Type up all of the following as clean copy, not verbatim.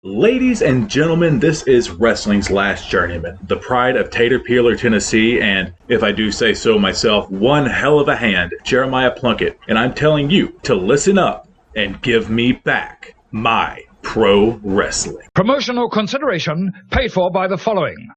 Ladies and gentlemen, this is wrestling's last journeyman, the pride of Tater Peeler, Tennessee, and, if I do say so myself, one hell of a hand, Jeremiah Plunkett, and I'm telling you to listen up and give me back my pro wrestling. Promotional consideration paid for by the following.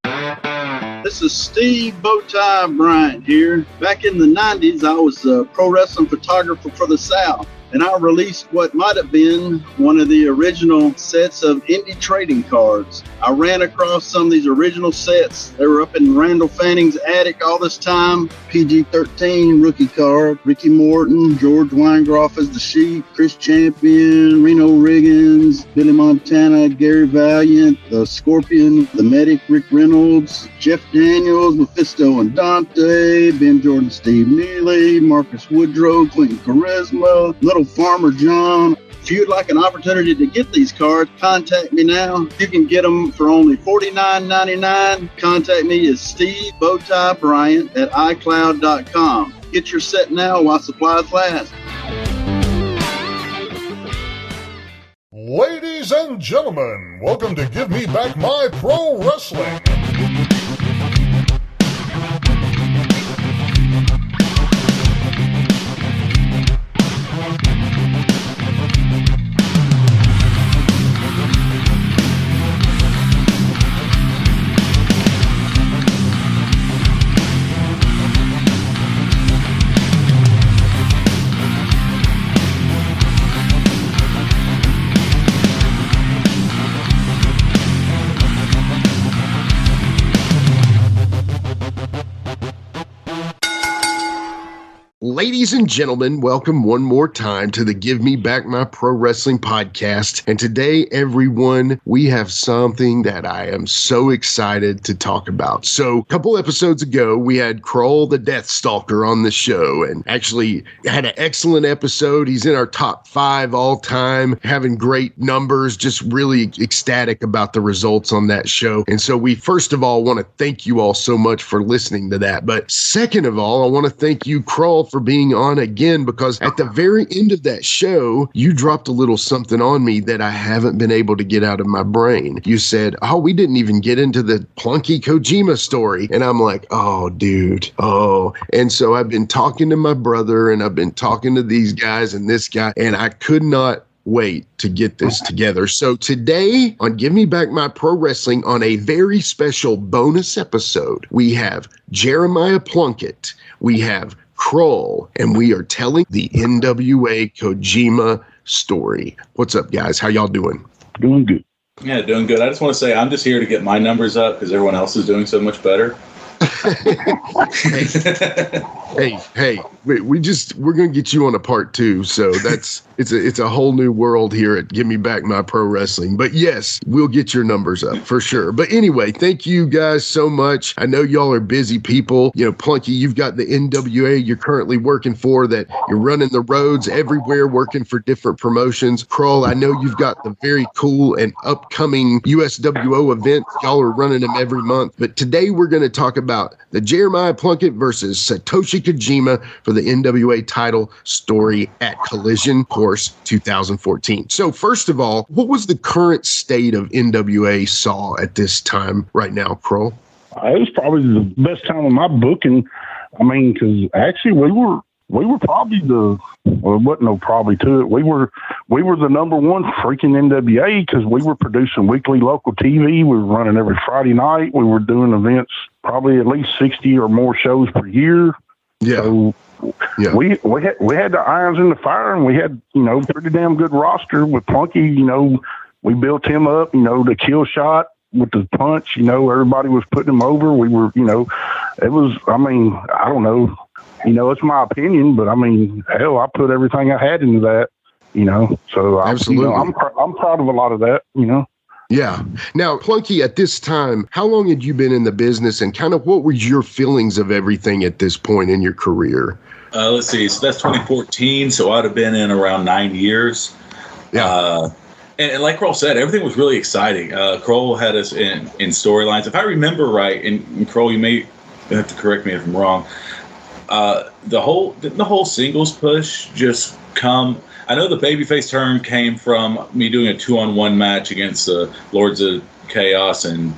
This is Steve Bowtie Bryant here. Back in the 90s, I was a pro wrestling photographer for the South, and I released what might have been one of the original sets of indie trading cards. I ran across some of these original sets. They were up in Randall Fanning's attic all this time. PG-13 rookie card, Ricky Morton, George Weingroff as the Sheik, Chris Champion, Reno Riggins, Billy Montana, Gary Valiant, the Scorpion, the Medic, Rick Reynolds, Jeff Daniels, Mephisto and Dante, Ben Jordan, Steve Neely, Marcus Woodrow, Clinton Charisma, Little Farmer John. If you'd like an opportunity to get these cards, contact me now. You can get them for only $49.99. Contact me at Steve Bowtie Bryant at iCloud.com. Get your set now while supplies last. Ladies and gentlemen, welcome to Give Me Back My Pro Wrestling. Ladies and gentlemen, welcome one more time to the Give Me Back My Pro Wrestling podcast. And today, everyone, we have something that I am so excited to talk about. So a couple episodes ago, we had Krull the Death Stalker on the show and actually had an excellent episode. He's in our top 5 all time, having great numbers, just really ecstatic about the results on that show. And so we first of all want to thank you all so much for listening to that. But second of all, I want to thank you, Krull, for being on again, because at the very end of that show, you dropped a little something on me that I haven't been able to get out of my brain. You said, oh, we didn't even get into the Plunkie Kojima story. And I'm like, oh, dude. Oh. And so I've been talking to my brother and I've been talking to these guys and this guy, and I could not wait to get this together. So today on Give Me Back My Pro Wrestling, on a very special bonus episode, we have Jeremiah Plunkett, we have Krull, and we are telling the NWA Kojima story. What's up, guys? How y'all doing? Doing good. Yeah, doing good. I just want to say I'm just here to get my numbers up because everyone else is doing so much better. Hey, we're gonna get you on a part 2, so it's a whole new world here at Give Me Back My Pro Wrestling. But yes, we'll get your numbers up for sure. But anyway, thank you guys so much. I know y'all are busy people. You know, Plunkie, you've got the NWA you're currently working for, that you're running the roads everywhere, working for different promotions. Krull, I know you've got the very cool and upcoming USWO event. Y'all are running them every month. But today we're going to talk about the Jeremiah Plunkett versus Satoshi Kojima for the NWA title story at Collision Course 2014. So first of all, what was the current state of NWA Saw at this time right now, Krull? It was probably the best time of my booking. I mean, because actually we were probably wasn't no probably to it. We were the number one freaking NWA because we were producing weekly local TV. We were running every Friday night. We were doing events, probably at least 60 or more shows per year. Yeah. So we had the irons in the fire, and we had, pretty damn good roster with Plunkie. We built him up, the kill shot with the punch, everybody was putting him over. We were, it was, I mean, I don't know. It's my opinion, but I mean, hell, I put everything I had into that, so absolutely. I'm proud of a lot of that, Yeah. Now, Plunkie, at this time, how long had you been in the business, and kind of what were your feelings of everything at this point in your career? Let's see. So that's 2014. So I'd have been in around 9 years. Yeah. And like Krull said, everything was really exciting. Krull had us in storylines. If I remember right, and Krull, you may have to correct me if I'm wrong. The whole singles push just come. I know the babyface turn came from me doing a 2-on-1 match against the Lords of Chaos and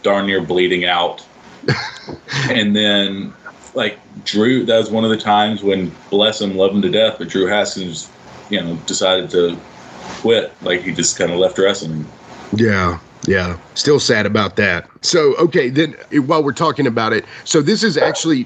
darn near bleeding out. And then, like, Drew, that was one of the times when, bless him, love him to death, but Drew Haskins, decided to quit. Like, he just kind of left wrestling. Yeah. Still sad about that. So, okay, then while we're talking about it, so this is actually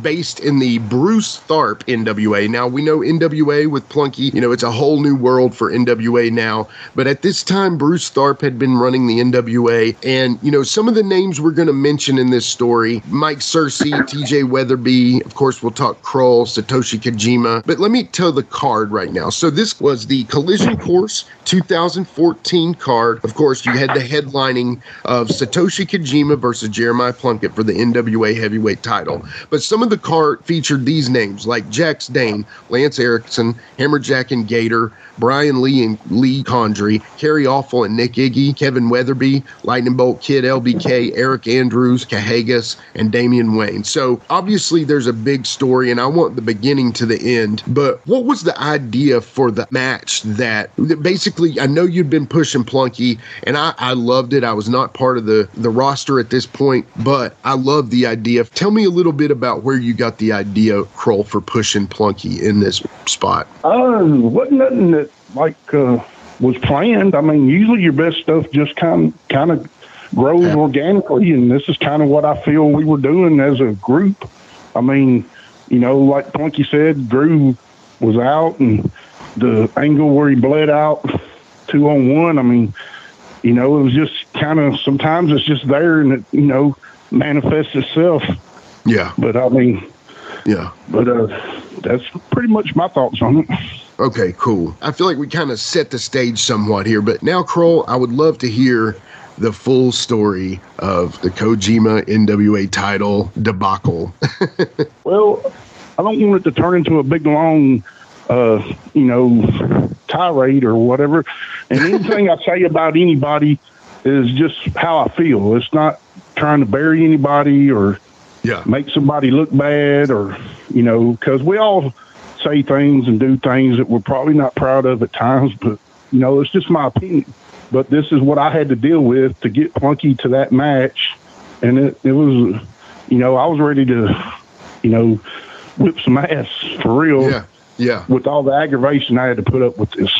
based in the Bruce Tharpe NWA. Now, we know NWA with Plunkie, it's a whole new world for NWA now. But at this time, Bruce Tharpe had been running the NWA. And, some of the names we're going to mention in this story, Mike Searcy, TJ Weatherby, of course, we'll talk Krull, Satoshi Kojima. But let me tell the card right now. So this was the Collision Course 2014 card. Of course, you had the headlining of Satoshi Kojima versus Jeremiah Plunkett for the NWA Heavyweight title. But some of the card featured these names like Jax Dane, Lance Erickson, Hammerjack and Gator, Brian Lee and Lee Condrey, Kerry Awful and Nick Iggy, Kevin Weatherby, Lightning Bolt Kid LBK, Eric Andrews, Cahagas, and Damian Wayne. So obviously there's a big story, and I want the beginning to the end. But what was the idea for the match that basically, I know you'd been pushing Plunkie, and I loved it. I was not part of the roster at this point, but I love the idea. Tell me a little bit about where you got the idea, Krull, for pushing Plunkie in this spot. Wasn't nothing that was planned. I mean, usually your best stuff just kind of grows organically, and this is kind of what I feel we were doing as a group. I mean, like Plunkie said, Drew was out, and the angle where he bled out 2-on-1. I mean, it was just kind of, sometimes it's just there and it, manifests itself. Yeah. But I mean, yeah. But that's pretty much my thoughts on it. Okay, cool. I feel like we kind of set the stage somewhat here, but now, Krull, I would love to hear the full story of the Kojima NWA title debacle. Well, I don't want it to turn into a big, long, tirade or whatever. And anything I say about anybody is just how I feel. It's not trying to bury anybody or make somebody look bad or, because we all say things and do things that we're probably not proud of at times, but, it's just my opinion. But this is what I had to deal with to get Plunkie to that match. And it was, I was ready to, whip some ass for real. Yeah. With all the aggravation I had to put up with this.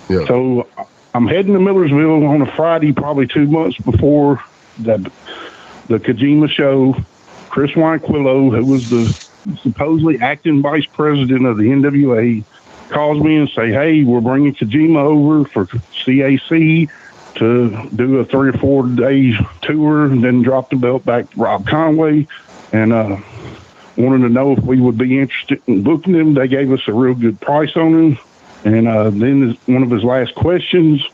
Yeah. So I'm heading to Millersville on a Friday, probably 2 months before the Kojima show. Chris Wanquillo, who was the supposedly acting vice president of the NWA, calls me and say, hey, we're bringing Kojima over for CAC to do a 3 or 4 day tour and then drop the belt back to Rob Conway. And wanted to know if we would be interested in booking him. They gave us a real good price on him. And then one of his last questions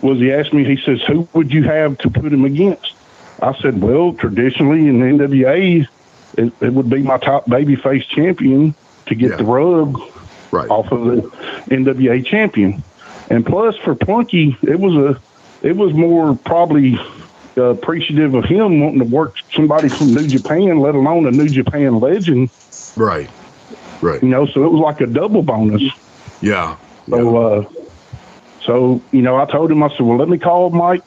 was, he asked me, he says, who would you have to put him against? I said, well, traditionally in the NWA, it would be my top babyface champion to get the rub off of the NWA champion. And plus for Plunkie, it was more probably appreciative of him wanting to work somebody from New Japan, let alone a New Japan legend. Right. So it was like a double bonus. Yeah. So I told him, I said, well, let me call Mike.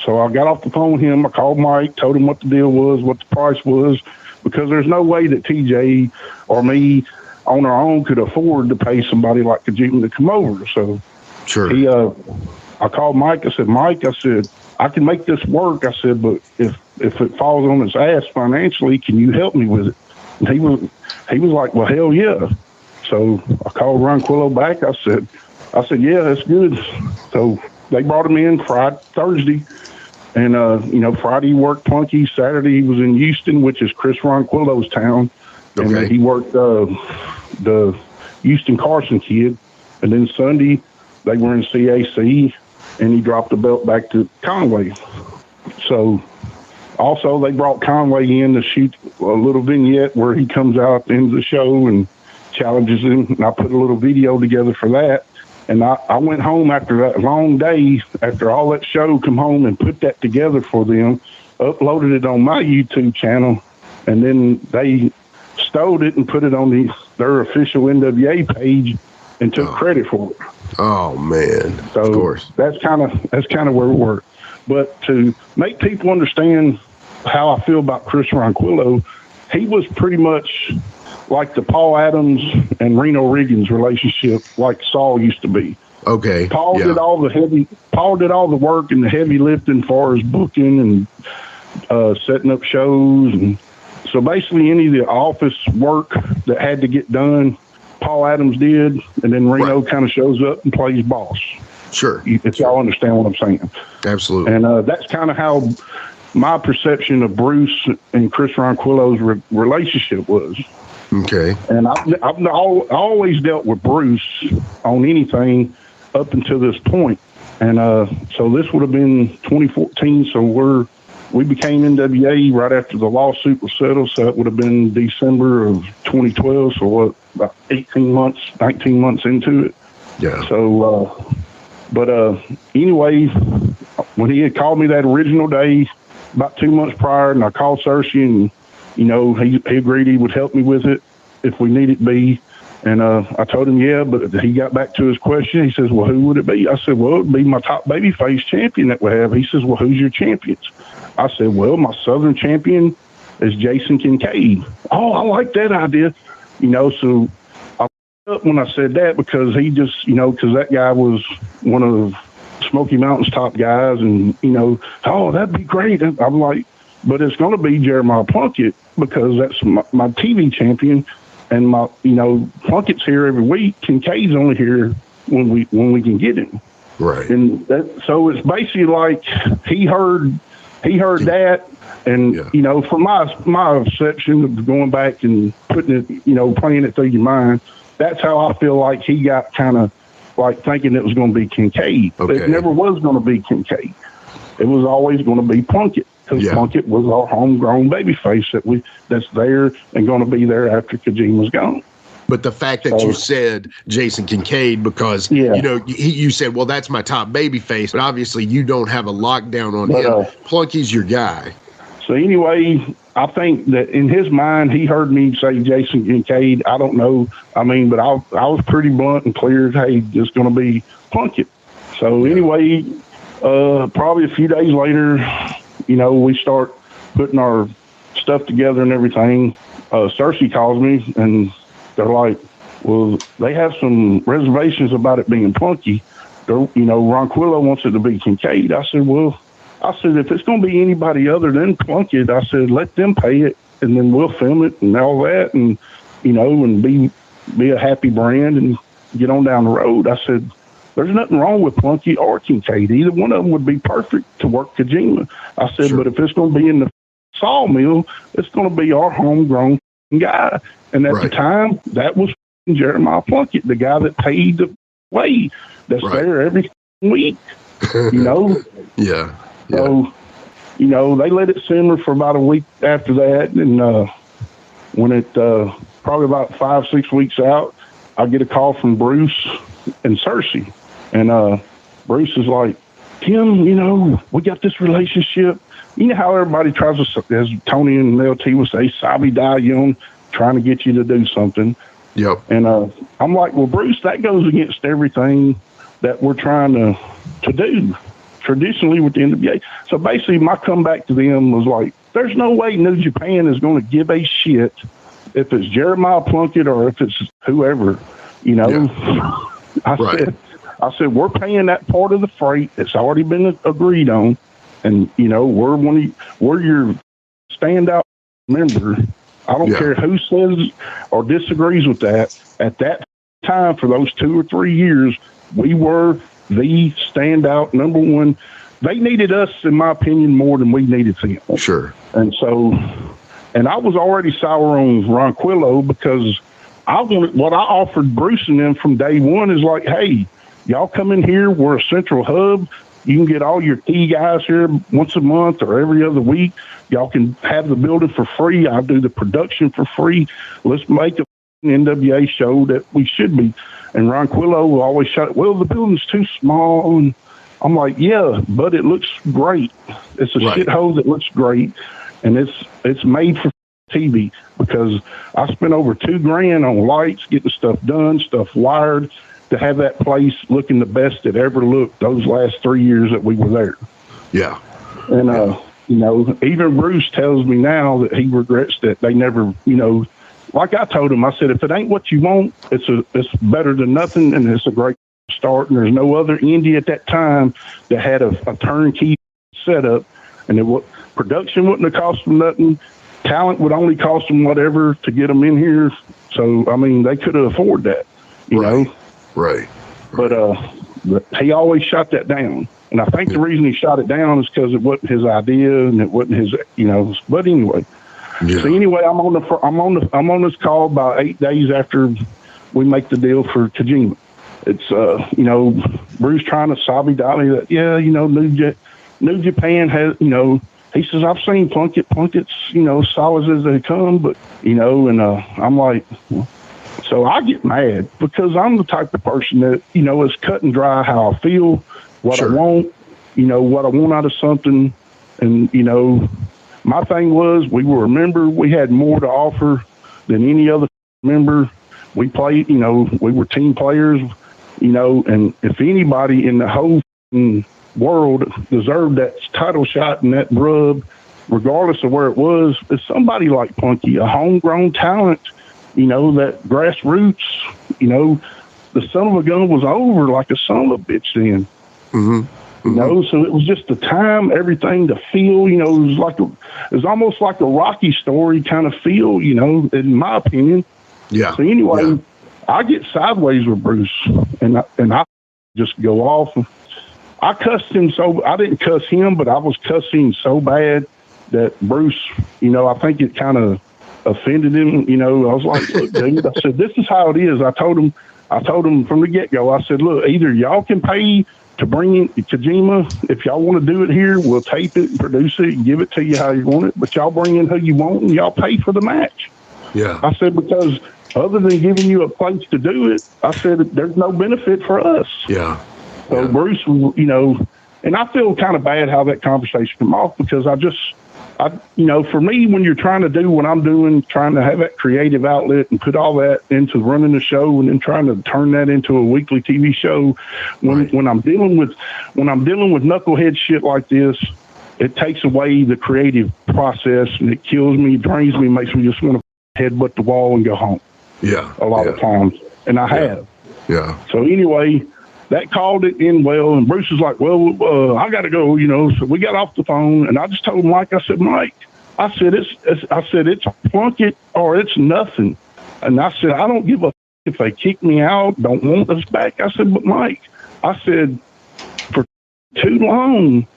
So I got off the phone with him. I called Mike, told him what the deal was, what the price was, because there's no way that TJ or me on our own could afford to pay somebody like Kojima to come over. So sure. I called Mike. I said, Mike, I can make this work. I said, but if it falls on its ass financially, can you help me with it? And he was like, well, hell yeah. So I called Ron Quillo back. I said, yeah, that's good. So they brought him in Thursday. And, Friday he worked Plunkie. Saturday he was in Houston, which is Chris Ronquillo's town. Okay. And he worked the Houston Carson kid. And then Sunday they were in CAC, and he dropped the belt back to Conway. So also they brought Conway in to shoot a little vignette where he comes out at the end of the show and challenges him. And I put a little video together for that. And I went home after that long day, after all that show, come home and put that together for them, uploaded it on my YouTube channel, and then they stole it and put it on their official NWA page and took credit for it. Oh man, so of course. That's kind of where we were. But to make people understand how I feel about Chris Ronquillo, he was pretty much like the Paul Adams and Reno Riggins relationship, like Saul used to be. Okay. Paul did all the work and the heavy lifting as far as booking and setting up shows, and so basically any of the office work that had to get done, Paul Adams did, and then Reno kind of shows up and plays boss. Sure. If y'all understand what I'm saying. Absolutely. And that's kind of how my perception of Bruce and Chris Ronquillo's relationship was. Okay. And I've always dealt with Bruce on anything up until this point. And so this would have been 2014. So we became NWA right after the lawsuit was settled. So it would have been December of 2012. So about 19 months into it. Yeah. So, but anyway, when he had called me that original day, about 2 months prior, and I called Satoshi, and he agreed he would help me with it if we needed be. And I told him, yeah, but he got back to his question. He says, well, who would it be? I said, well, it would be my top babyface champion that we have. He says, well, who's your champions? I said, well, my Southern champion is Jason Kincaid. Oh, I like that idea. So I up when I said that because he just, because that guy was one of Smoky Mountain's top guys, and oh, that'd be great. I'm like, but it's going to be Jeremiah Plunkett because that's my TV champion, and my Plunkett's here every week. Kincaid's only here when we can get him. Right. And so it's basically like he heard that, and from my perception of going back and putting it, playing it through your mind, that's how I feel like he got kind of like thinking it was going to be Kincaid. Okay. It never was going to be Kincaid. It was always going to be Plunkett because Plunkett was our homegrown babyface that's there and going to be there after Kojima's gone. But the fact that you said Jason Kincaid because, you said, well, that's my top babyface, but obviously you don't have a lockdown on him. Plunkie's your guy. So anyway, I think that in his mind, he heard me say Jason Kincaid. I don't know. I mean, but I was pretty blunt and clear. Hey, it's going to be Plunkett. So anyway, probably a few days later, we start putting our stuff together and everything. Satoshi calls me and they're like, well, they have some reservations about it being Plunkie. Ronquillo wants it to be Kincaid. I said, if it's going to be anybody other than Plunkett, I said, let them pay it, and then we'll film it and all that, and, and be a happy brand and get on down the road. I said, there's nothing wrong with Plunkie or Kincaid. Either one of them would be perfect to work Kojima. I said, but if it's going to be in the sawmill, it's going to be our homegrown guy. And at the time, that was Jeremiah Plunkett, the guy that paid the way that's there every week, Yeah. So, they let it simmer for about a week after that. And when it probably about 5-6 weeks out, I get a call from Bruce and Cersei. And Bruce is like, Tim, we got this relationship. You know how everybody tries to, as Tony and LT would say, sabi die young, trying to get you to do something. Yep. And I'm like, well, Bruce, that goes against everything that we're trying to do traditionally with the NWA. So basically my comeback to them was like, there's no way New Japan is going to give a shit if it's Jeremiah Plunkett or if it's whoever, I said, we're paying that part of the freight. It's already been agreed on. And, we're your standout member. I don't care who says or disagrees with that. At that time, for those 2 or 3 years, we were the standout number one. They needed us, in my opinion, more than we needed them. Sure. And so, and I was already sour on Ronquillo because what I offered Bruce and them from day one is like, hey, y'all come in here. We're a central hub. You can get all your key guys here once a month or every other week. Y'all can have the building for free. I'll do the production for free. Let's make an NWA show that we should be. And Ronquillo will always shout, well, the building's too small. And I'm like, yeah, but it looks great. It's a shithole that looks great. And it's made for TV because I spent over $2,000 on lights, getting stuff done, stuff wired. to have that place looking the best it ever looked those last 3 years that we were there. Yeah. And, you know, even Bruce tells me now that he regrets that they never, you know, like I told him, I said, if it ain't what you want, it's better than nothing, and it's a great start. And there's no other indie at that time that had a turnkey setup, and production wouldn't have cost them nothing. Talent would only cost them whatever to get them in here. So, I mean, they could have afforded that, you know? Right. But he always shot that down. And I think the reason he shot it down is because it wasn't his idea and it wasn't his, you know. But anyway, so anyway, I'm on this call about 8 days after we make the deal for Kojima. It's you know, Bruce trying to sobby-dobby that, yeah, you know, New Japan has, you know, he says, I've seen Plunkett. Plunkett's, you know, solid as they come, but, you know, and I'm like, so I get mad because I'm the type of person that, you know, is cut and dry how I feel, what I want, you know, what I want out of something. And, you know, my thing was we had more to offer than any other member. We played, you know, we were team players, you know, and if anybody in the whole world deserved that title shot and that rub, regardless of where it was, it's somebody like Plunkie, a homegrown talent, you know, that grassroots, you know, the son of a gun was over like a son of a bitch then. You know, so it was just the time, everything, the feel, you know, it was almost like a Rocky story kind of feel, you know, in my opinion. Yeah. So anyway, I get sideways with Bruce, and I just go off. I cussed him I didn't cuss him, but I was cussing so bad that Bruce, you know, I think it kind of offended him. You know, I was like, look, dude, I said, this is how it is. I told him from the get-go, I said, look, either y'all can pay to bring in Kojima. If y'all want to do it here, we'll tape it and produce it and give it to you how you want it. But y'all bring in who you want and y'all pay for the match. Yeah. I said, because other than giving you a place to do it, I said, there's no benefit for us. Yeah. So Bruce, you know, and I feel kind of bad how that conversation came off because you know, for me, when you're trying to do what I'm doing, trying to have that creative outlet and put all that into running the show and then trying to turn that into a weekly TV show, when I'm dealing with knucklehead shit like this, it takes away the creative process and it kills me, drains me, makes me just want to headbutt the wall and go home. Yeah. A lot of times. And I have. Yeah. So anyway, that called it in well, and Bruce was like, well, I got to go, you know. So we got off the phone, and I just told Mike, I said, Mike, it's Plunkett or it's nothing. And I said, I don't give a if they kick me out, don't want us back. I said, but Mike, I said, for too long,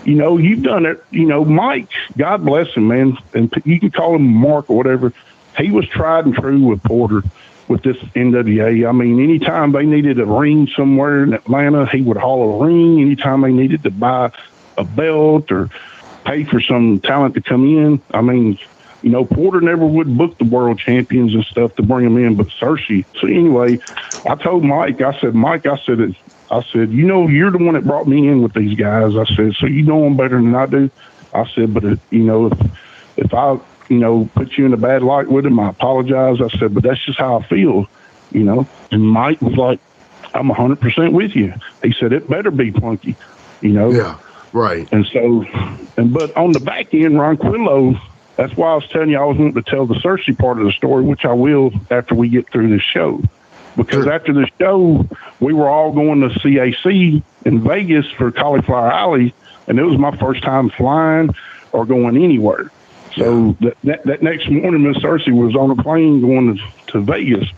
you know, you've done it. You know, Mike, God bless him, man, and you can call him Mark or whatever. He was tried and true with Porter. With this NWA, I mean, anytime they needed a ring somewhere in Atlanta, he would haul a ring. Anytime they needed to buy a belt or pay for some talent to come in, I mean, you know, Porter never would book the world champions and stuff to bring them in, but Satoshi. So anyway, I told Mike, I said, you know, you're the one that brought me in with these guys. I said, so you know them better than I do. I said, but you know, if I, you know, put you in a bad light with him, I apologize. I said, but that's just how I feel, you know. And Mike was like, I'm 100% with you. He said, it better be Plunkie, you know. Yeah, right. And so, but on the back end, Ronquillo, that's why I was telling you I was wanting to tell the Cersei part of the story, which I will after we get through this show. Because after the show, we were all going to CAC in Vegas for Cauliflower Alley, and it was my first time flying or going anywhere. So that next morning, Miss Cersei was on a plane going to Vegas.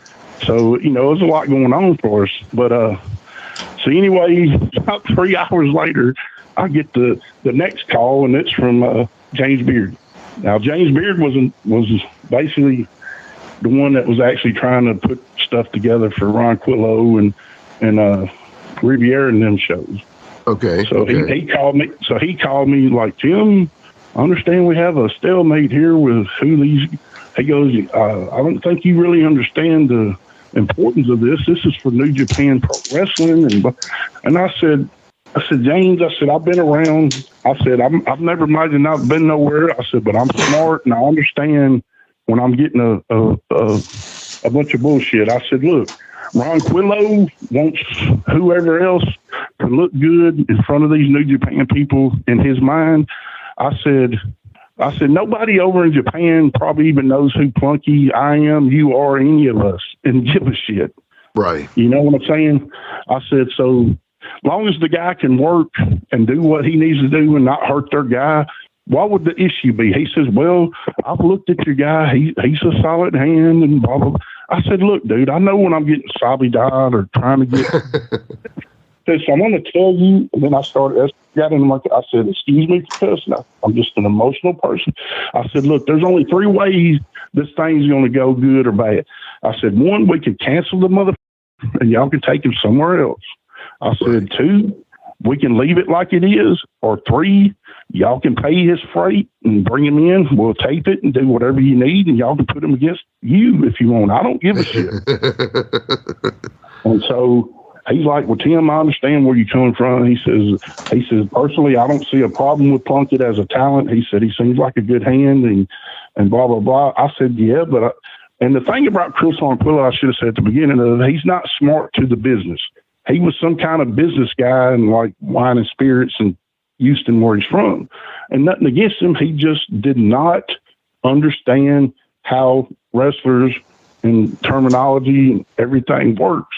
So, you know, there's a lot going on for us. But so anyway, about 3 hours later, I get the next call, and it's from James Beard. Now, James Beard was basically the one that was actually trying to put stuff together for Ronquillo and Riviera and them shows. Okay. So he called me. So he called me like, Tim, I understand we have a stalemate here with who these. He goes, I don't think you really understand the importance of this. This is for New Japan Pro Wrestling, and I said, James, I said, I've been around. I said, I've never imagined not been nowhere. I said, but I'm smart and I understand when I'm getting a bunch of bullshit. I said, look, Quillo wants whoever else to look good in front of these New Japan people in his mind. I said, nobody over in Japan probably even knows who Plunkie, I am, you are, any of us, and give a shit. Right. You know what I'm saying? I said, so long as the guy can work and do what he needs to do and not hurt their guy, what would the issue be? He says, well, I've looked at your guy. He's a solid hand and blah, blah, blah. I said, look, dude, I know when I'm getting sobby-dyed or trying to get... So I'm going to tell you, and then I got in my, I said, excuse me for cussing. I'm just an emotional person. I said, look, there's only 3 ways this thing's going to go, good or bad. I said, 1, we can cancel the motherfucker and y'all can take him somewhere else. I said, 2, we can leave it like it is, or 3, y'all can pay his freight and bring him in. We'll tape it and do whatever you need, and y'all can put him against you if you want. I don't give a shit. And so he's like, well, Tim, I understand where you're coming from. He says, personally, I don't see a problem with Plunkett as a talent. He said, he seems like a good hand and blah, blah, blah. I said, yeah, but and the thing about Chris Ronquillo, I should have said at the beginning of it, he's not smart to the business. He was some kind of business guy in like wine and spirits in Houston, where he's from. And nothing against him. He just did not understand how wrestlers and terminology and everything works.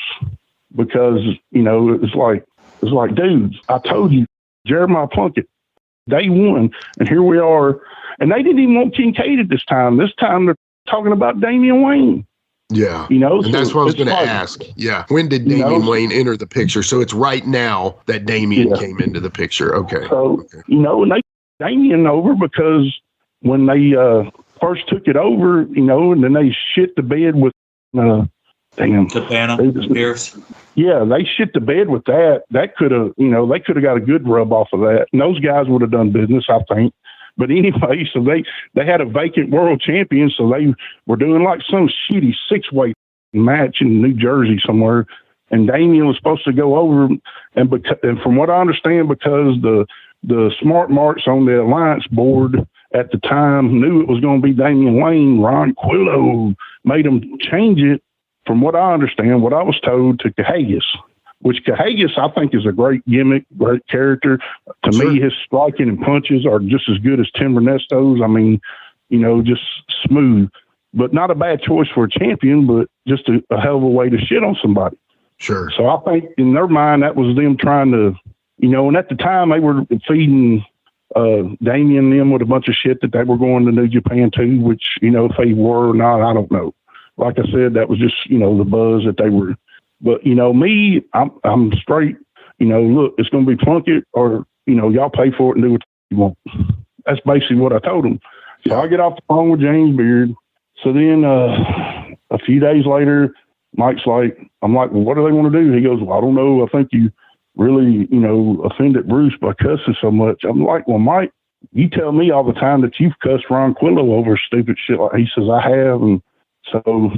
Because, you know, it's like, dudes, I told you, Jeremiah Plunkett, day one, and here we are. And they didn't even want Kincaid at this time. This time they're talking about Damian Wayne. Yeah. You know, and that's what I was going to ask. Yeah. When did Damian Wayne enter the picture? So it's right now that Damian came into the picture. Okay. So, you know, and they Damian over because when they first took it over, you know, and then they shit the bed with Cabana, Pierce. Yeah, they shit the bed with that. That could have, you know, they could have got a good rub off of that. And those guys would have done business, I think. But anyway, so they had a vacant world champion, so they were doing like some shitty 6-way match in New Jersey somewhere. And Damian was supposed to go over, and from what I understand, because the smart marks on the alliance board at the time knew it was going to be Damian Wayne, Ron Quillo made them change it. From what I understand, what I was told, to Cahagas, which Cahagas I think is a great gimmick, great character. To me, his striking and punches are just as good as Tim Ernesto's. I mean, you know, just smooth, but not a bad choice for a champion, but just a hell of a way to shit on somebody. Sure. So I think in their mind, that was them trying to, you know, and at the time they were feeding Damian and them with a bunch of shit that they were going to New Japan to, which, you know, if they were or not, I don't know. Like I said, that was just, you know, the buzz that they were. But, you know, me, I'm straight. You know, look, it's going to be Plunkett, or, you know, y'all pay for it and do what you want. That's basically what I told them. So I get off the phone with James Beard. So then a few days later, Mike's like, I'm like, well, what do they want to do? He goes, well, I don't know. I think you really, you know, offended Bruce by cussing so much. I'm like, well, Mike, you tell me all the time that you've cussed Ron Quillo over stupid shit. Like, he says, I have. And so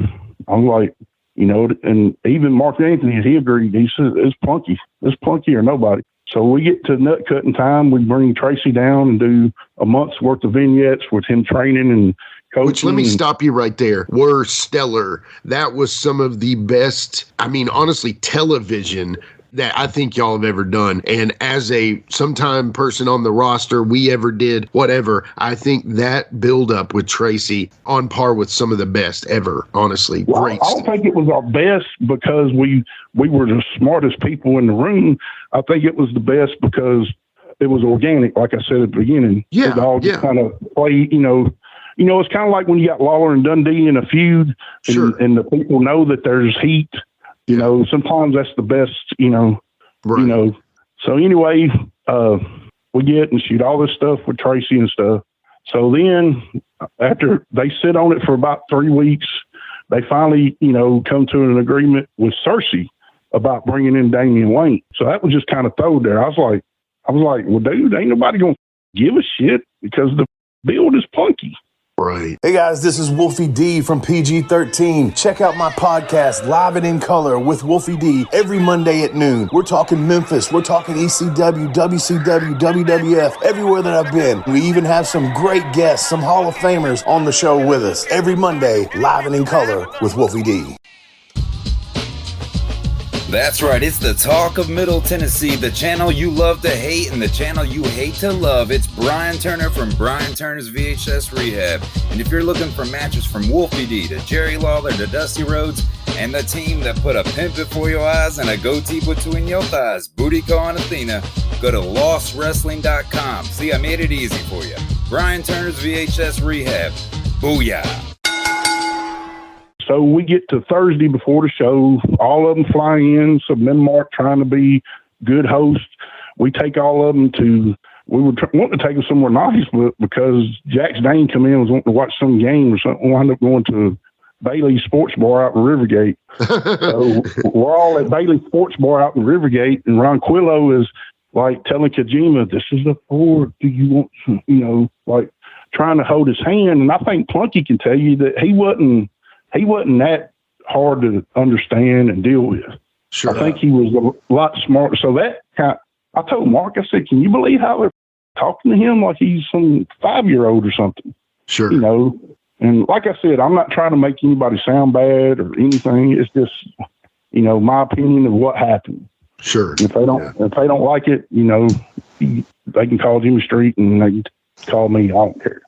I'm like, you know, and even Mark Anthony, he agreed. He said, it's Plunkie or nobody. So we get to nut cutting time. We bring Tracy down and do a month's worth of vignettes with him training and coaching. Which, let me stop you right there, were stellar. That was some of the best, I mean, honestly, television that I think y'all have ever done. And as a sometime person on the roster, we ever did, whatever, I think that build up with Tracy on par with some of the best ever, honestly. Well, great I don't think it was our best because we were the smartest people in the room. I think it was the best because it was organic, like I said at the beginning. Yeah, it all just kind of play, you know, it's kind of like when you got Lawler and Dundee in a feud, and the people know that there's heat. You know, sometimes that's the best, you know. Right. You know. So anyway, we get and shoot all this stuff with Tracy and stuff. So then after they sit on it for about 3 weeks, they finally, you know, come to an agreement with Cersei about bringing in Damian Wayne. So that was just kind of thrown there. I was like, well, dude, ain't nobody going to give a shit because the build is Plunkie. Right. Hey guys, this is Wolfie D from PG-13. Check out my podcast, Live and in Color with Wolfie D, every Monday at noon. We're talking Memphis, we're talking ECW, WCW, WWF, everywhere that I've been. We even have some great guests, some Hall of Famers on the show with us. Every Monday, Live and in Color with Wolfie D. That's right, it's the talk of Middle Tennessee, the channel you love to hate and the channel you hate to love. It's Brian Turner from Brian Turner's VHS Rehab. And if you're looking for matches from Wolfie D to Jerry Lawler to Dusty Rhodes and the team that put a pimp before your eyes and a goatee between your thighs, Booty Call and Athena, go to lostwrestling.com. See, I made it easy for you. Brian Turner's VHS Rehab. Booyah. So we get to Thursday before the show. All of them fly in. So me and Mark trying to be good hosts. We take all of them to. We were wanting to take them somewhere nice, but because Jack's Dane come in was wanting to watch some game or something, we wound up going to Bailey's Sports Bar out in Rivergate. So we're all at Bailey's Sports Bar out in Rivergate, and Ronquillo is like telling Kojima, "This is the Ford. Do you want some?" You know, like trying to hold his hand. And I think Plunkie can tell you that he wasn't that hard to understand and deal with. Sure. I think he was a lot smarter. So I told Mark, I said, can you believe how they're talking to him like he's some 5-year-old or something? Sure. You know, and like I said, I'm not trying to make anybody sound bad or anything. It's just, you know, my opinion of what happened. Sure. And if they don't like it, you know, they can call Jimmy Street and they can call me. I don't care.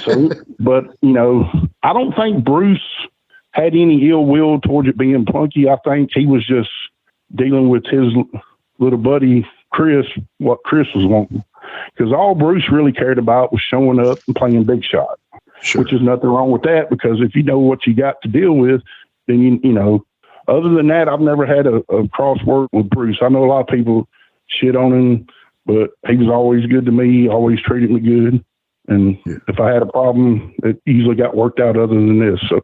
So, but you know, I don't think Bruce had any ill will towards it being Plunkie. I think he was just dealing with his little buddy Chris, what Chris was wanting, because all Bruce really cared about was showing up and playing big shot. Sure. Which is nothing wrong with that, because if you know what you got to deal with, then you know. Other than that, I've never had a crossword with Bruce. I know a lot of people shit on him, but he was always good to me. Always treated me good. And if I had a problem, it usually got worked out other than this. So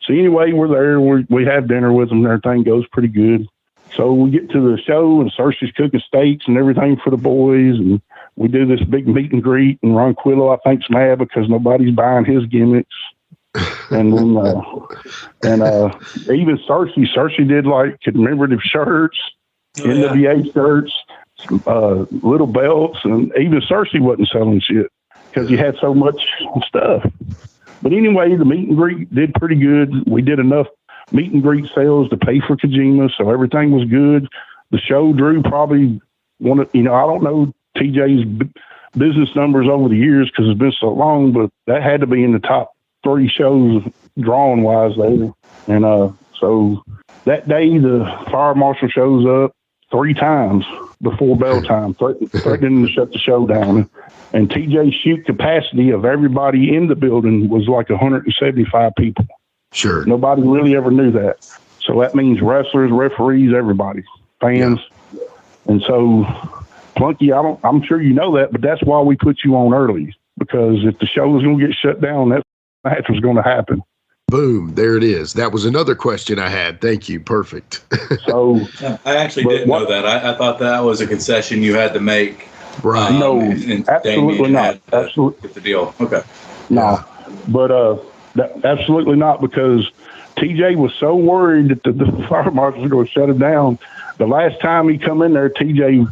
anyway, we're there. We have dinner with them and everything goes pretty good. So we get to the show and Cersei's cooking steaks and everything for the boys. And we do this big meet and greet. And Ronquillo, I think's mad because nobody's buying his gimmicks. And then, even Cersei did like commemorative shirts, NWA shirts, little belts. And even Cersei wasn't selling shit, because you had so much stuff. But anyway, the meet and greet did pretty good. We did enough meet and greet sales to pay for Kojima, so everything was good. The show drew probably I don't know TJ's business numbers over the years because it's been so long, but that had to be in the top 3 shows drawing wise there. And so that day, the fire marshal shows up 3 times before bell time, threatening to shut the show down. And TJ's shoot capacity of everybody in the building was like 175 people. Sure. Nobody really ever knew that. So that means wrestlers, referees, everybody, fans. Yeah. And so, Plunkie, I'm sure you know that, but that's why we put you on early, because if the show was going to get shut down, that match was going to happen. Boom. There it is. That was another question I had. Thank you. Perfect. So I actually didn't know that. I thought that was a concession you had to make. Right. No, absolutely not. Absolutely. Get the deal. Okay. No, but absolutely not, because TJ was so worried that the fire marshal was going to shut it down. The last time he come in there, TJ,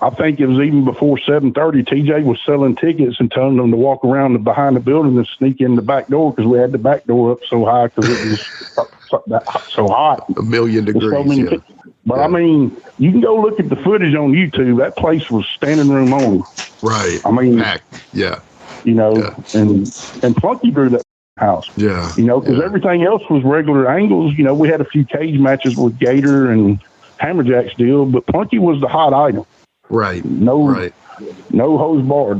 I think it was even before 7:30, TJ was selling tickets and telling them to walk around behind the building and sneak in the back door, because we had the back door up so high because it was so hot. 1,000,000 degrees. So many people. But I mean, you can go look at the footage on YouTube. That place was standing room only. Right. I mean, packed. Yeah. You know, and Plunkie drew that house. Yeah. You know, because everything else was regular angles. You know, we had a few cage matches with Gator and Hammerjack's deal, but Plunkie was the hot item. Right. No hose barred.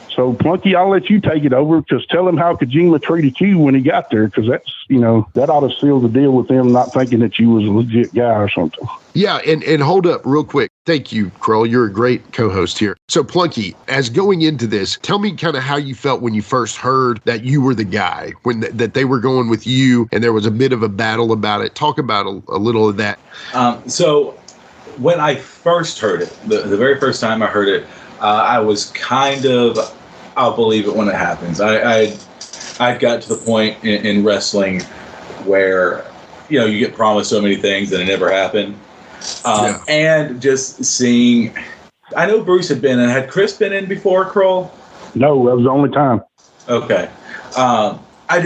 So Plunkie, I'll let you take it over, because tell him how Kojima treated you when he got there, because that's, you know, that ought to seal the deal with them not thinking that you was a legit guy or something. Yeah, and hold up real quick. Thank you, Krull. You're a great co-host here. So Plunkie, as going into this, tell me kind of how you felt when you first heard that you were the guy, when that they were going with you and there was a bit of a battle about it. Talk about a little of that. So when I first heard it, the very first time I heard it, I was kind of, I'll believe it when it happens. I'd got to the point in wrestling where, you know, you get promised so many things and it never happened. And just seeing, I know Bruce had been in. Had Chris been in before, Krull? No, that was the only time. Okay. I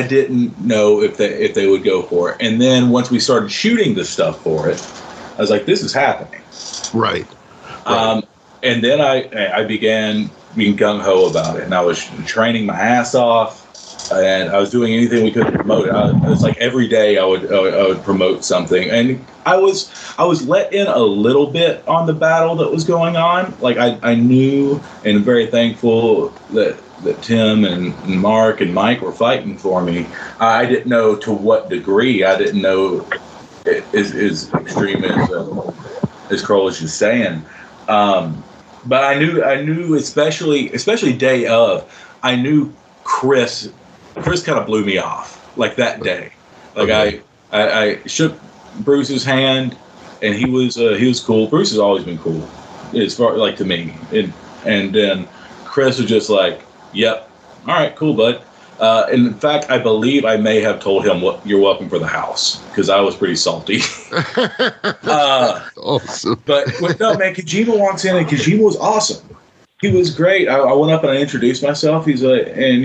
didn't know if they would go for it. And then once we started shooting the stuff for it, I was like, this is happening. Right. And then I began being gung-ho about it, and I was training my ass off, and I was doing anything we could to promote it. It was like every day I would promote something, and I was let in a little bit on the battle that was going on. Like I knew, and I'm very thankful that Tim and Mark and Mike were fighting for me. I didn't know to what degree. I didn't know as extreme as Krull is just saying. But I knew especially day of, I knew Chris kind of blew me off like that day. Like okay. I shook Bruce's hand, and he was cool. Bruce has always been cool, as far like to me. And then Chris was just like, "Yep, all right, cool, bud." And in fact, I believe I may have told him, "You're welcome for the house," because I was pretty salty. Awesome. But no, man, Kojima walks in, and Kojima was awesome. He was great. I went up and I introduced myself. He's like, and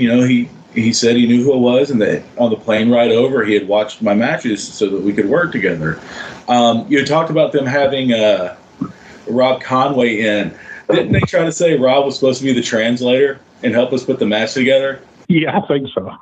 he said he knew who I was, and that on the plane ride over, he had watched my matches so that we could work together. You had talked about them having Rob Conway in. Didn't they try to say Rob was supposed to be the translator and help us put the match together? Yeah, I think so.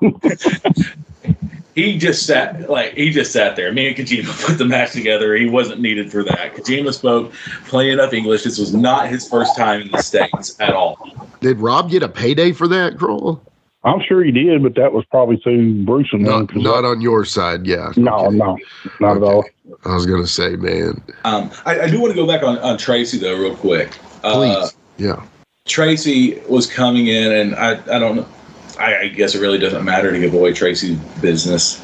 He just sat there. Me and Kojima put the match together. He wasn't needed for that. Kojima spoke plenty enough English. This was not his first time in the States at all. Did Rob get a payday for that, Krull? I'm sure he did, but that was probably through Bruce and them. Not on your side, yeah. No, okay. No, not at all. I was going to say, man. I do want to go back on Tracy, though, real quick. Please, yeah. Tracy was coming in, and I don't know. I guess it really doesn't matter to give away Tracy's business.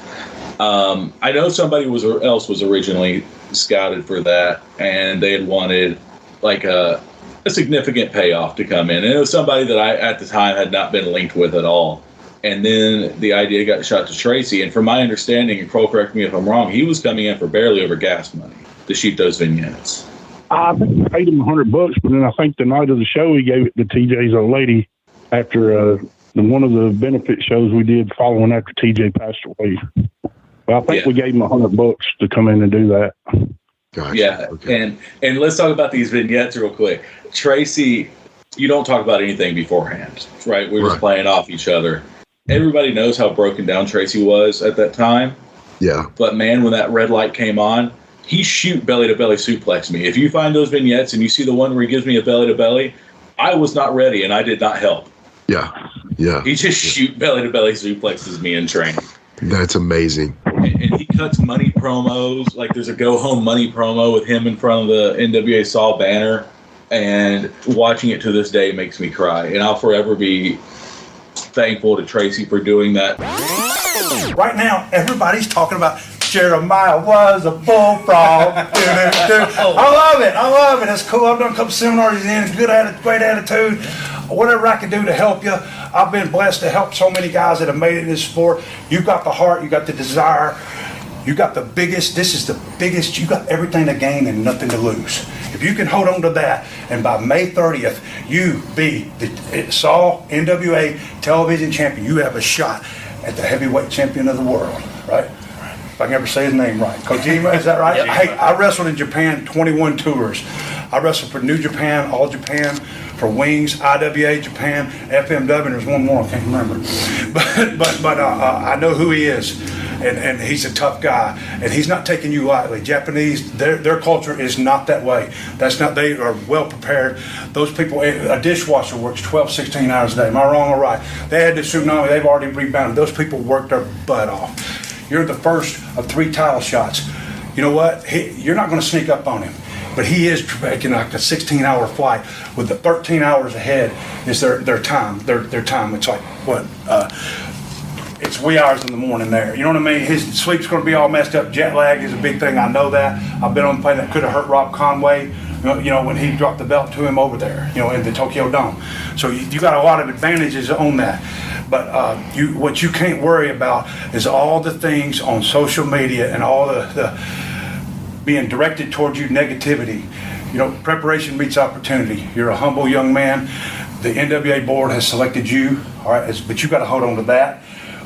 I know somebody else was originally scouted for that, and they had wanted like a significant payoff to come in. And it was somebody that I, at the time, had not been linked with at all. And then the idea got shot to Tracy. And from my understanding, and Krull, correct me if I'm wrong, he was coming in for barely over gas money to shoot those vignettes. I think he paid him $100, but then I think the night of the show, he gave it to TJ's old lady after one of the benefit shows we did following after TJ passed away. But I think we gave him $100 to come in and do that. Gotcha. Yeah, okay. And let's talk about these vignettes real quick. Tracy, you don't talk about anything beforehand, right? We're just playing off each other. Everybody knows how broken down Tracy was at that time. Yeah. But man, when that red light came on, he shoot belly-to-belly suplex me. If you find those vignettes and you see the one where he gives me a belly-to-belly, I was not ready and I did not help. Yeah, yeah. He just shoot belly-to-belly suplexes me in training. That's amazing. And he cuts money promos. Like there's a go home money promo with him in front of the NWA Saw banner, and watching it to this day makes me cry. And I'll forever be thankful to Tracy for doing that. Right now, everybody's talking about Jeremiah was a bullfrog. I love it. It's cool. I've done a couple seminars. He's in great attitude. Whatever I can do to help you. I've been blessed to help so many guys that have made it in this sport. You've got the heart. You got the desire. You got the biggest. This is the biggest. You got everything to gain and nothing to lose. If you can hold on to that, and by May 30th, you be the Saw NWA television champion, you have a shot at the heavyweight champion of the world, right? If I can ever say his name right. Kojima, is that right? Yep. Hey, I wrestled in Japan 21 tours. I wrestled for New Japan, All Japan, for Wings, IWA Japan, FMW, and there's one more I can't remember. But I know who he is, and he's a tough guy, and he's not taking you lightly. Japanese, their culture is not that way. That's not. They are well prepared. Those people, a dishwasher works 12, 16 hours a day. Am I wrong or right? They had the tsunami. They've already rebounded. Those people worked their butt off. You're the first of 3 title shots. You know what? You're not going to sneak up on him. But he is making like a 16-hour flight with the 13 hours ahead is their time. Their time. It's like, what? It's wee hours in the morning there. You know what I mean? His sleep's going to be all messed up. Jet lag is a big thing. I know that. I've been on the plane that could have hurt Rob Conway, you know, when he dropped the belt to him over there, you know, in the Tokyo Dome. So you got a lot of advantages on that. But what you can't worry about is all the things on social media and all the being directed towards you negativity. You know, preparation meets opportunity. You're a humble young man. The NWA board has selected you, all right, but you got to hold on to that.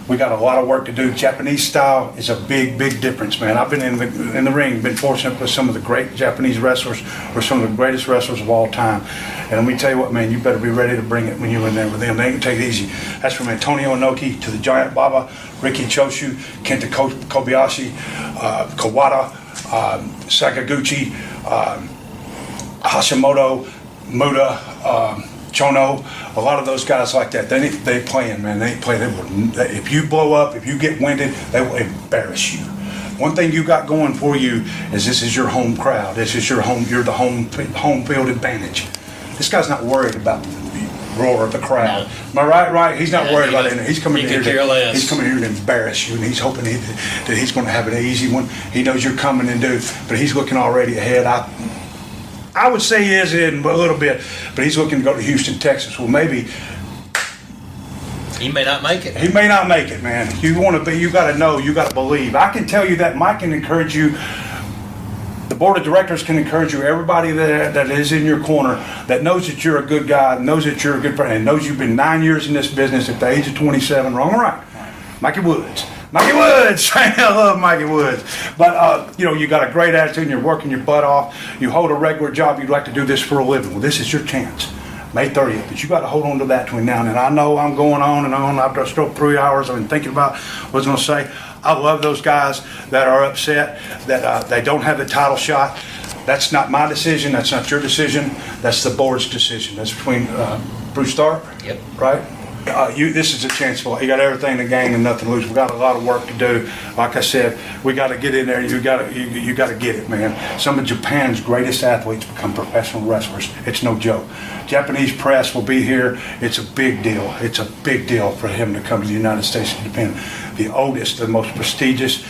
We got a lot of work to do. Japanese style is a big difference, man. I've been in the ring, been fortunate with some of the great Japanese wrestlers, or some of the greatest wrestlers of all time. And let me tell you what, man, you better be ready to bring it when you're in there with them. They ain't gonna take it easy. That's from Antonio Inoki to the Giant Baba, Riki Choshu, Kenta Kobayashi, Kawada, Sakaguchi, Hashimoto, Muda, Chono, a lot of those guys like that. They playing, man. They play. If you blow up, if you get winded, they will embarrass you. One thing you got going for you is this is your home crowd. This is your home. You're the home field advantage. This guy's not worried about the roar of the crowd. Am I right? Right. He's not worried about it. He's coming here. He's coming here to embarrass you, and he's hoping that he's going to have an easy one. He knows you're coming and but he's looking already ahead. I would say he is in a little bit, but he's looking to go to Houston, Texas. Well, maybe he may not make it. He may not make it, man. You want to be. You got to know. You got to believe. I can tell you that Mike can encourage you. The board of directors can encourage you. Everybody that is in your corner that knows that you're a good guy, knows that you're a good friend, and knows you've been 9 years in this business at the age of 27. Wrong or right? Mikey Woods. Mikey Woods, I love Mikey Woods. But, you got a great attitude and you're working your butt off. You hold a regular job, you'd like to do this for a living. Well, this is your chance, May 30th. But you got to hold on to that between now and then. I know I'm going on and on. I've just spent 3 hours. I've been thinking about what I was going to say. I love those guys that are upset that they don't have the title shot. That's not my decision. That's not your decision. That's the board's decision. That's between Bruce Tharpe, yep, right? This is a chance for you. Got everything to gain and nothing to lose. We got a lot of work to do. Like I said, we got to get in there. You got to get it, man. Some of Japan's greatest athletes become professional wrestlers. It's no joke. Japanese press will be here. It's a big deal. It's a big deal for him to come to the United States to defend the oldest, the most prestigious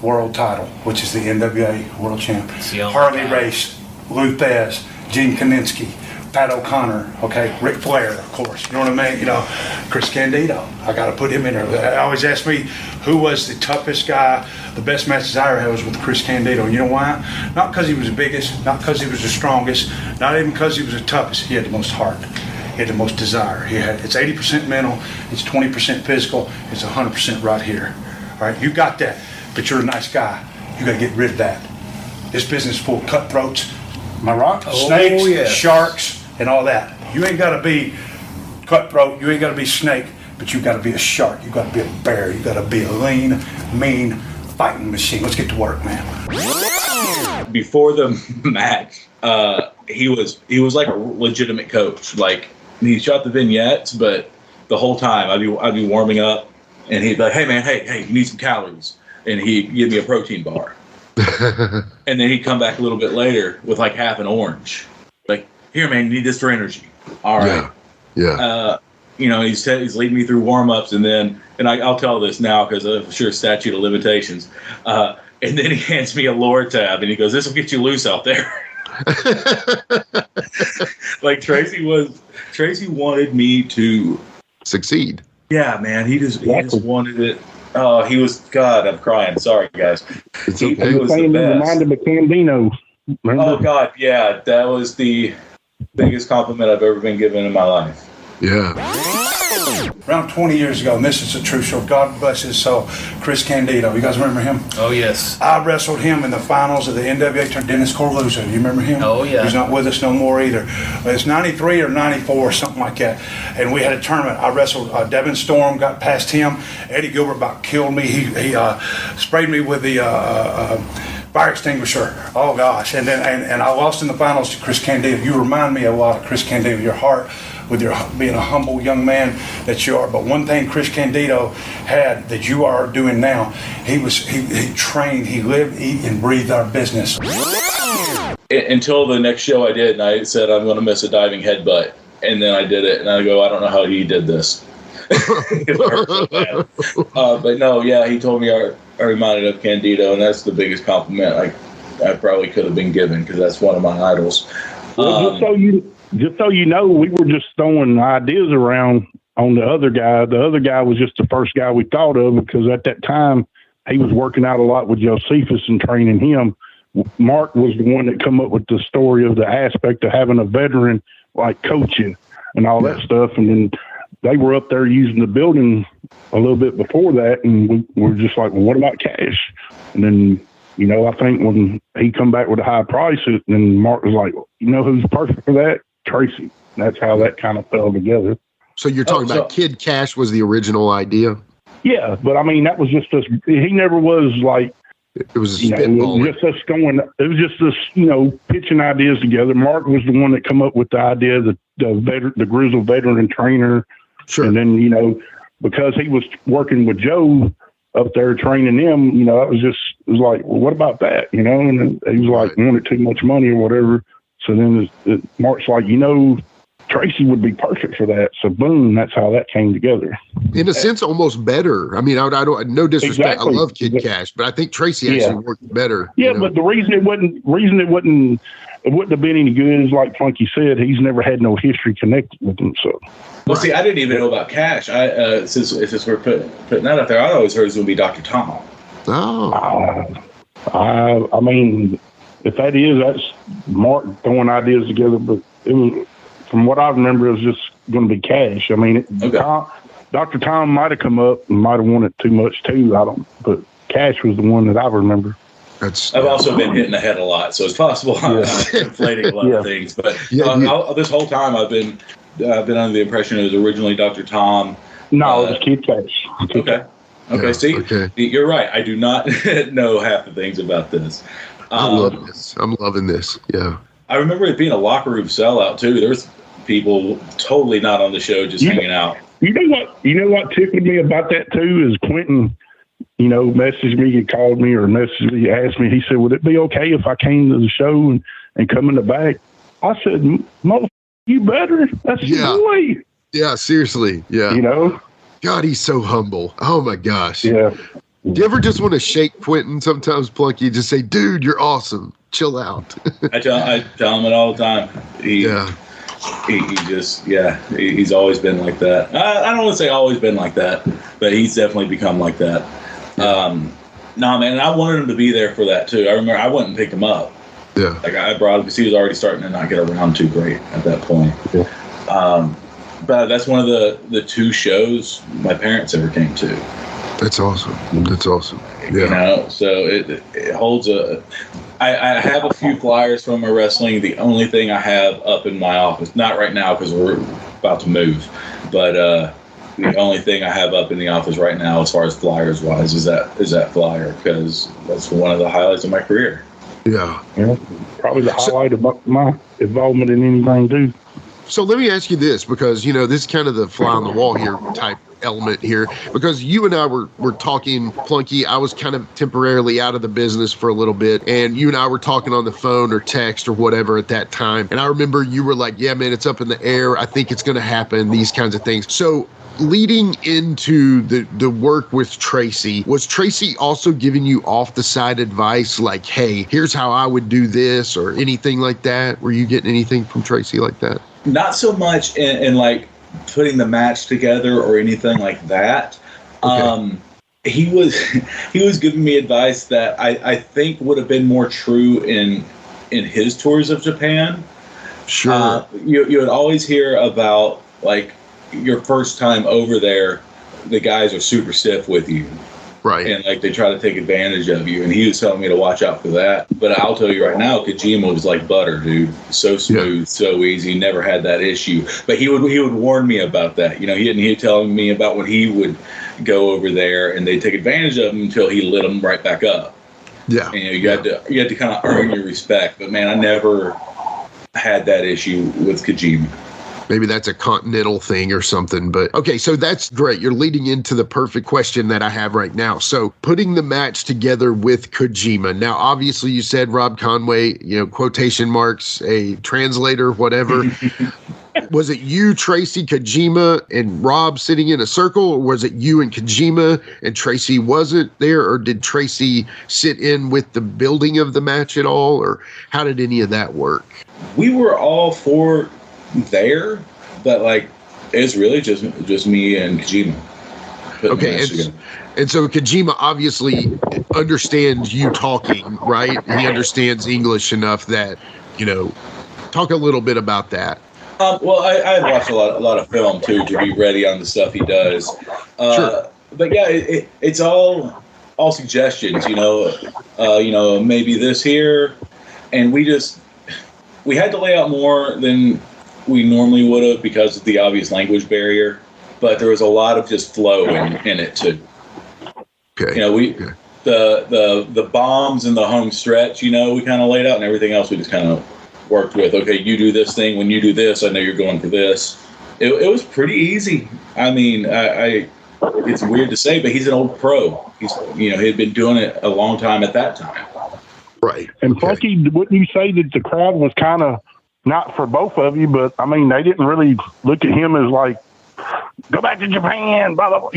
world title, which is the NWA World Champion. Harley Race, Lou Thez, Gene Kaninsky, Pat O'Connor, okay, Ric Flair, of course, you know what I mean? Chris Candido, I got to put him in there. They always ask me who was the toughest guy. The best matches I ever had was with Chris Candido. You know why? Not because he was the biggest, not because he was the strongest, not even because he was the toughest. He had the most heart. He had the most desire. It's 80% mental, it's 20% physical, it's 100% right here. All right, you got that, but you're a nice guy. You got to get rid of that. This business is full of cutthroats. Am I right? Snakes, yes. Sharks, and all that. You ain't got to be cutthroat. You ain't got to be snake, but you got to be a shark. You got to be a bear. You got to be a lean, mean fighting machine. Let's get to work, man. Before the match, he was like a legitimate coach. Like, he shot the vignettes, but the whole time I'd be warming up, and he'd be like, "Hey man, hey, you need some calories," and he'd give me a protein bar. And then he'd come back a little bit later with like half an orange. Like, "Here, man, you need this for energy." All right. Yeah. He's leading me through warm-ups, and I'll tell this now because I'm sure statute of limitations. And then he hands me a lower tab, and he goes, "This will get you loose out there." Like, Tracy wanted me to succeed. Yeah, man. He just wanted it. Oh, he was, God, I'm crying. Sorry, guys. It's okay. He was the best. Reminded me of Candino. Oh, God, yeah. That was the biggest compliment I've ever been given in my life. Yeah. Around 20 years ago, and this is a true story, God bless his soul, Chris Candido. You guys remember him? Oh, yes. I wrestled him in the finals of the NWA tournament. Dennis Corluzzo, you remember him? Oh, yeah. He's not with us no more either. It's 93 or 94 or something like that. And we had a tournament. I wrestled Devin Storm, got past him. Eddie Gilbert about killed me. He sprayed me with the fire extinguisher. Oh, gosh. And I lost in the finals to Chris Candido. You remind me a lot of Chris Candido, your heart, with your being a humble young man that you are. But one thing Chris Candido had that you are doing now, he trained, he lived, eat, and breathed our business. Until the next show I did, and I said I'm going to miss a diving headbutt, and then I did it, and I go, I don't know how he did this. But no, yeah, he told me I reminded of Candido, and that's the biggest compliment I probably could have been given, because that's one of my idols. Well, just so you know, we were just throwing ideas around on the other guy. The other guy was just the first guy we thought of, because at that time he was working out a lot with Josephus and training him. Mark was the one that come up with the story of the aspect of having a veteran like coaching and all that stuff. And then they were up there using the building a little bit before that, and we were just like, well, what about Cash? And then, you know, I think when he come back with a high price, then Mark was like, you know who's perfect for that? Tracy. And that's how that kind of fell together. So you're talking about Kid Cash was the original idea? Yeah, but I mean, that was just us. He never was like, it was a it was just us going, it was just us, you know, pitching ideas together. Mark was the one that come up with the idea, the Grizzle veteran trainer. Sure. And then, you know, because he was working with Joe up there training them, you know, it was like, well, what about that? You know, and he was like, wanted too much money or whatever. So then Mark's like, you know, Tracy would be perfect for that. So boom, that's how that came together. In a sense, almost better. I mean, I don't, no disrespect. Exactly. I love Kid Cash, but I think Tracy actually worked better. Yeah, you know? But the reason it wouldn't have been any good is, like Plunkie said, he's never had no history connected with him. So, well, see, I didn't even know about Cash. Since we're putting that out there, I always heard it was going to be Dr. Tom. Oh, I mean, if that is, that's Mark throwing ideas together. But it was, from what I remember, it was just going to be Cash. I mean, Dr. Tom might have come up and might have wanted too much too. But Cash was the one that I remember. I've also been hitting the head a lot, so it's possible I'm conflating a lot of things. But this whole time I've been under the impression it was originally Dr. Tom. No, it was Kid Cash. Okay. See, you're right. I do not know half the things about this. I love this. I'm loving this. Yeah. I remember it being a locker room sellout too. There was people totally not on the show, just hanging out. You know what tickled me about that too is Quentin, you know, messaged me, he called me or messaged me, asked me, he said, would it be okay if I came to the show and come in the back? I said, motherfucker, you better. That's your boy. Yeah, seriously. Yeah. You know? God, he's so humble. Oh my gosh. Yeah. Do you ever just want to shake Quentin sometimes, Plunkie? Just say, dude, you're awesome. Chill out. I tell him it all the time. He's always been like that. I don't want to say always been like that, but he's definitely become like that. Man, and I wanted him to be there for that too. I remember I went and picked him up. Yeah. Like I brought him because he was already starting to not get around too great at that point. Yeah. But that's one of the two shows my parents ever came to. That's awesome. That's awesome. Yeah. You know, so it holds I have a few flyers from my wrestling. The only thing I have up in my office, not right now because we're about to move, but the only thing I have up in the office right now, as far as flyers wise, is that flyer because that's one of the highlights of my career. Yeah. Probably the highlight of my involvement in anything, too. So let me ask you this, because, you know, this is kind of the fly on the wall here type element here, because you and I were talking, Plunkie. I was kind of temporarily out of the business for a little bit, and you and I were talking on the phone or text or whatever at that time. And I remember you were like, yeah, man, it's up in the air. I think it's going to happen, these kinds of things. So leading into the work with Tracy, was Tracy also giving you off the side advice like, hey, here's how I would do this or anything like that? Were you getting anything from Tracy like that? Not so much in like putting the match together or anything like that. Okay. He was giving me advice that I think would have been more true in his tours of Japan. Sure. You would always hear about like your first time over there, the guys are super stiff with you. Right. And like they try to take advantage of you. And he was telling me to watch out for that. But I'll tell you right now, Kojima was like butter, dude. So smooth, so easy, never had that issue. But he would warn me about that. You know, he'd telling me about when he would go over there and they'd take advantage of him until he lit them right back up. Yeah. And you had to kind of earn your respect. But man, I never had that issue with Kojima. Maybe that's a continental thing or something, but okay, so that's great. You're leading into the perfect question that I have right now. So putting the match together with Kojima. Now, obviously you said Rob Conway, you know, quotation marks, a translator, whatever. Was it you, Tracy, Kojima, and Rob sitting in a circle, or was it you and Kojima and Tracy wasn't there, or did Tracy sit in with the building of the match at all, or how did any of that work? We were all four there, but like it's really just me and Kojima. Okay, and so Kojima obviously understands you talking, right? He understands English enough that, you know, talk a little bit about that. Well, I've watched a lot of film too to be ready on the stuff he does. Sure. But yeah, it's all suggestions. Maybe this here, and we had to lay out more than we normally would have because of the obvious language barrier. But there was a lot of just flow in it too. Okay. The bombs in the home stretch. We kind of laid out, and everything else we just kind of worked with. Okay, you do this thing. When you do this, I know you're going for this. It was pretty easy. I mean, it's weird to say, but he's an old pro. He had been doing it a long time at that time. Right. And Plunkie, wouldn't you say that the crowd was kind of not for both of you, but I mean, they didn't really look at him as like, go back to Japan, blah, blah, blah.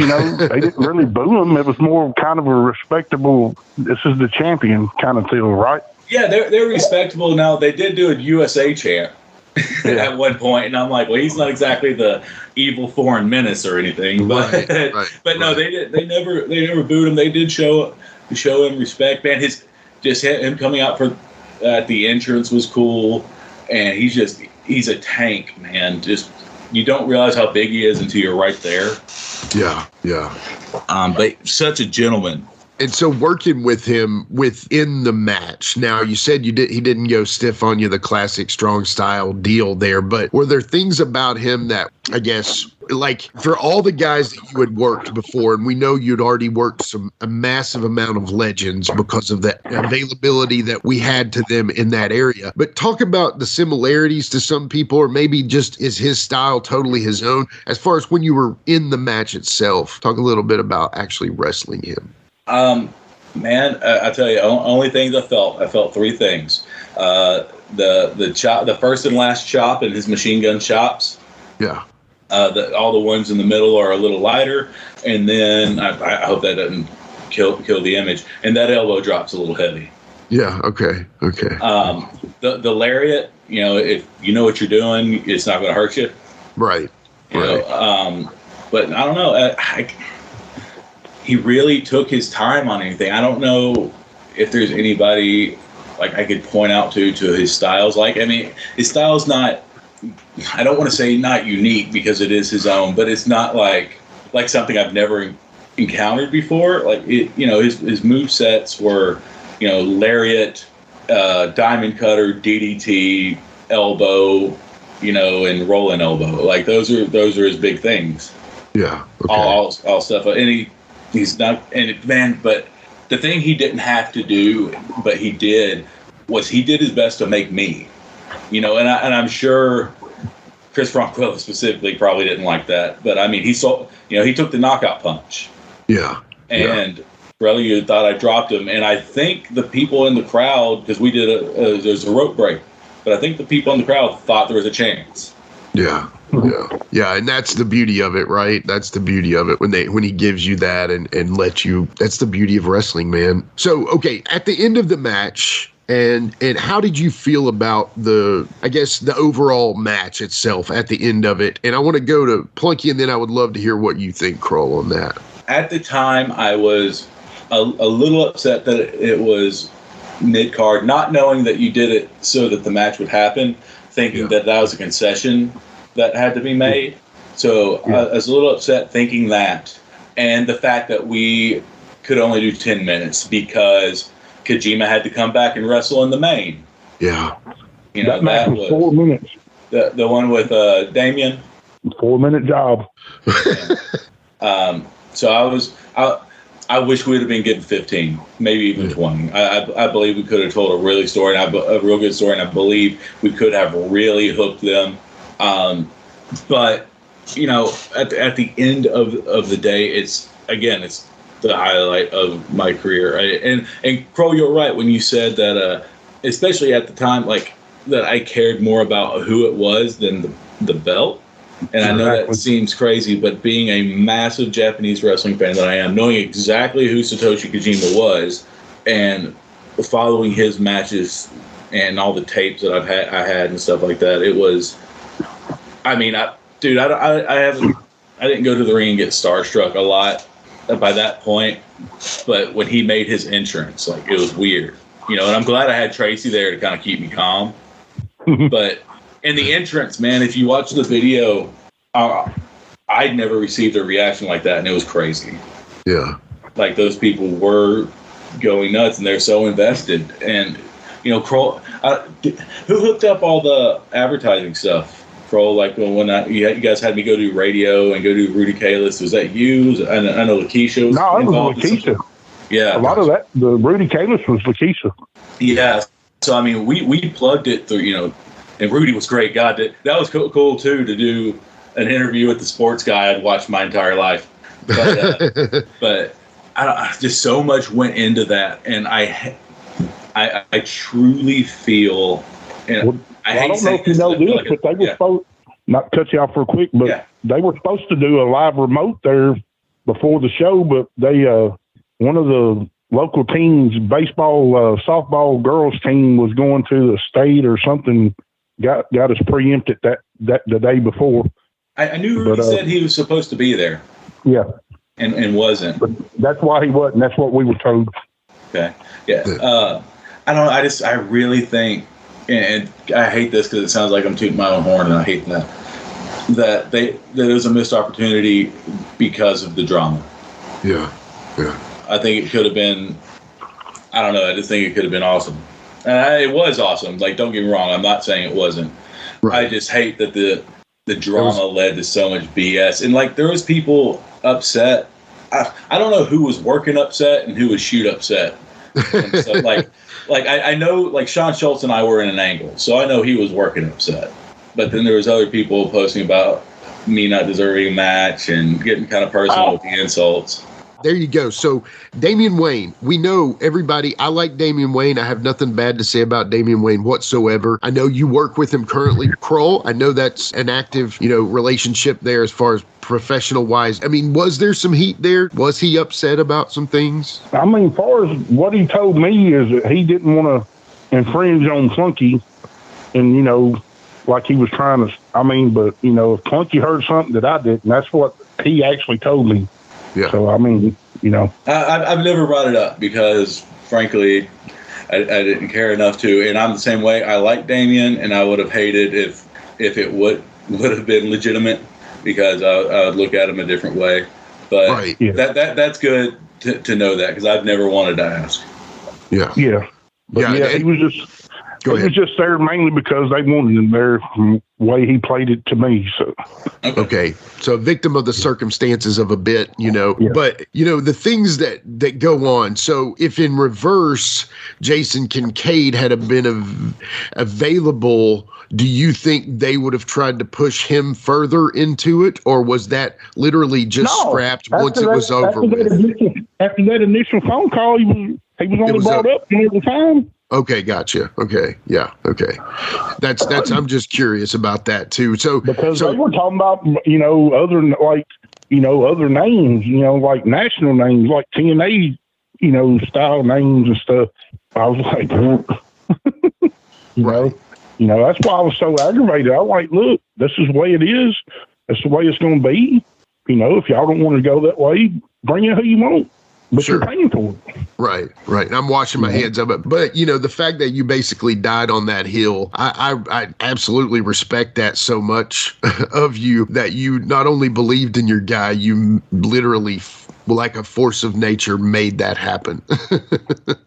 They didn't really boo him. It was more kind of a respectable, this is the champion kind of feel, right? Yeah, they're respectable. Now, they did do a USA chant at one point, and I'm like, well, he's not exactly the evil foreign menace or anything, but no, they never booed him. They did show him respect. Man, him coming out at the entrance was cool, and he's a tank, man. Just you don't realize how big he is until you're right there. Yeah. But such a gentleman. And so working with him within the match, now you said he didn't go stiff on you, the classic strong style deal there, but were there things about him that, I guess, like for all the guys that you had worked before, and we know you'd already worked a massive amount of legends because of the availability that we had to them in that area, but talk about the similarities to some people, or maybe just is his style totally his own as far as when you were in the match itself. Talk a little bit about actually wrestling him. Man, I tell you, only things I felt three things. The chop, the first and last chop in his machine gun chops. Yeah. All the ones in the middle are a little lighter, and then I hope that doesn't kill the image. And that elbow drop's a little heavy. Yeah. Okay. The lariat, if you know what you're doing, it's not going to hurt you. Right. But I don't know. He really took his time on anything. I don't know if there's anybody like I could point out to his styles. Like, I mean, his style's not, I don't want to say not unique because it is his own, but it's not like something I've never encountered before. Like his move sets were, lariat, diamond cutter, DDT, elbow, and rolling elbow. Like those are his big things. Yeah. Okay. All stuff. And he's not, but the thing he didn't have to do, but he did, was he did his best to make me, and I'm sure Chris Ronquillo specifically probably didn't like that, but I mean, he took the knockout punch. Yeah. And really, you thought I dropped him, and I think the people in the crowd, because we did there's a rope break, but I think the people in the crowd thought there was a chance. Yeah, and that's the beauty of it, right? That's the beauty of it when he gives you that and lets you. That's the beauty of wrestling, man. So, okay, at the end of the match, and how did you feel about the overall match itself at the end of it? And I want to go to Plunkie, and then I would love to hear what you think, Krull, on that. At the time, I was a little upset that it was mid-card, not knowing that you did it so that the match would happen, thinking that was a concession that had to be made. So I was a little upset thinking that, and the fact that we could only do 10 minutes because Kojima had to come back and wrestle in the main. Yeah. That match was 4 minutes. The one with Damien. 4 minute job. So I wish we'd have been given 15, maybe even 20. I believe we could have told a real good story, and I believe we could have really hooked them. But at the end of the day, it's the highlight of my career. And Krull, you're right when you said that, especially at the time, like that I cared more about who it was than the belt. And I know that seems crazy, but being a massive Japanese wrestling fan that I am, knowing exactly who Satoshi Kojima was, and following his matches and all the tapes that I had and stuff like that, it was. I mean, I didn't go to the ring and get starstruck a lot by that point, but when he made his entrance, like it was weird, and I'm glad I had Tracy there to kind of keep me calm, but. And the entrance, man, if you watch the video, I'd never received a reaction like that, and it was crazy. Yeah. Like, those people were going nuts, and they're so invested. And, you know, Krull, who hooked up all the advertising stuff? Krull, like, when you guys had me go do radio and go do Rudy Kalis, was that you? I know Lakeisha was No, it involved. was Lakeisha. Yeah. A lot of that, the Rudy Kalis was Lakeisha. Yeah. So, I mean, we plugged it through, you know, and Rudy was great. God, that was cool, too, to do an interview with the sports guy I'd watched my entire life. But, but just so much went into that. And I truly feel, and I don't know if you know this, but they were supposed, not cut you off real quick, but they were supposed to do a live remote there before the show, but they, one of the local teams, baseball, softball girls team was going to the state or something, got us preempted that the day before. I knew Rudy said he was supposed to be there. Yeah. And wasn't. But that's why he wasn't. That's what we were told. Okay. Yeah. I don't know. I really think, and I hate this because it sounds like I'm tooting my own horn, and I hate that it was a missed opportunity because of the drama. Yeah. Yeah. I think it could have been, I don't know. I just think it could have been awesome. And it was awesome. Like, don't get me wrong. I'm not saying it wasn't. Right. I just hate that the drama led to so much BS. And, like, there was people upset. I don't know who was working upset and who was shoot upset. And so, like I know, like, Sean Schultz and I were in an angle, so I know he was working upset. But then there was other people posting about me not deserving a match and getting kind of personal with the insults. There you go. So, Damian Wayne, we know everybody. I like Damian Wayne. I have nothing bad to say about Damian Wayne whatsoever. I know you work with him currently. Krull, I know that's an active, relationship there as far as professional wise. I mean, was there some heat there? Was he upset about some things? I mean, as far as what he told me is that he didn't want to infringe on Plunkie, and, like he was trying to, but, if Plunkie heard something that I didn't, that's what he actually told me. Yeah. So, I mean, I've never brought it up because, frankly, I didn't care enough to. And I'm the same way. I like Damian, and I would have hated if it would have been legitimate because I would look at him a different way. But that's good to know that because I've never wanted to ask. Yeah. Yeah. But he was just... He was just there mainly because they wanted him there from the way he played it to me. So okay. So a victim of the circumstances of a bit, but the things that go on. So if in reverse, Jason Kincaid had been available, do you think they would have tried to push him further into it, or was that literally just scrapped once it was over with? After that initial phone call, he was only brought up all the time. Okay, gotcha. Okay, yeah, okay. That's. I'm just curious about that too. So because they were talking about other names, like national names, like TNA, style names and stuff. I was like, that's why I was so aggravated. I was like, look, this is the way it is. That's the way it's going to be. If y'all don't want to go that way, bring in who you want. But you're paying for it. Right. I'm washing my hands of it. But, the fact that you basically died on that hill, I absolutely respect that so much of you, that you not only believed in your guy, you literally, like a force of nature, made that happen.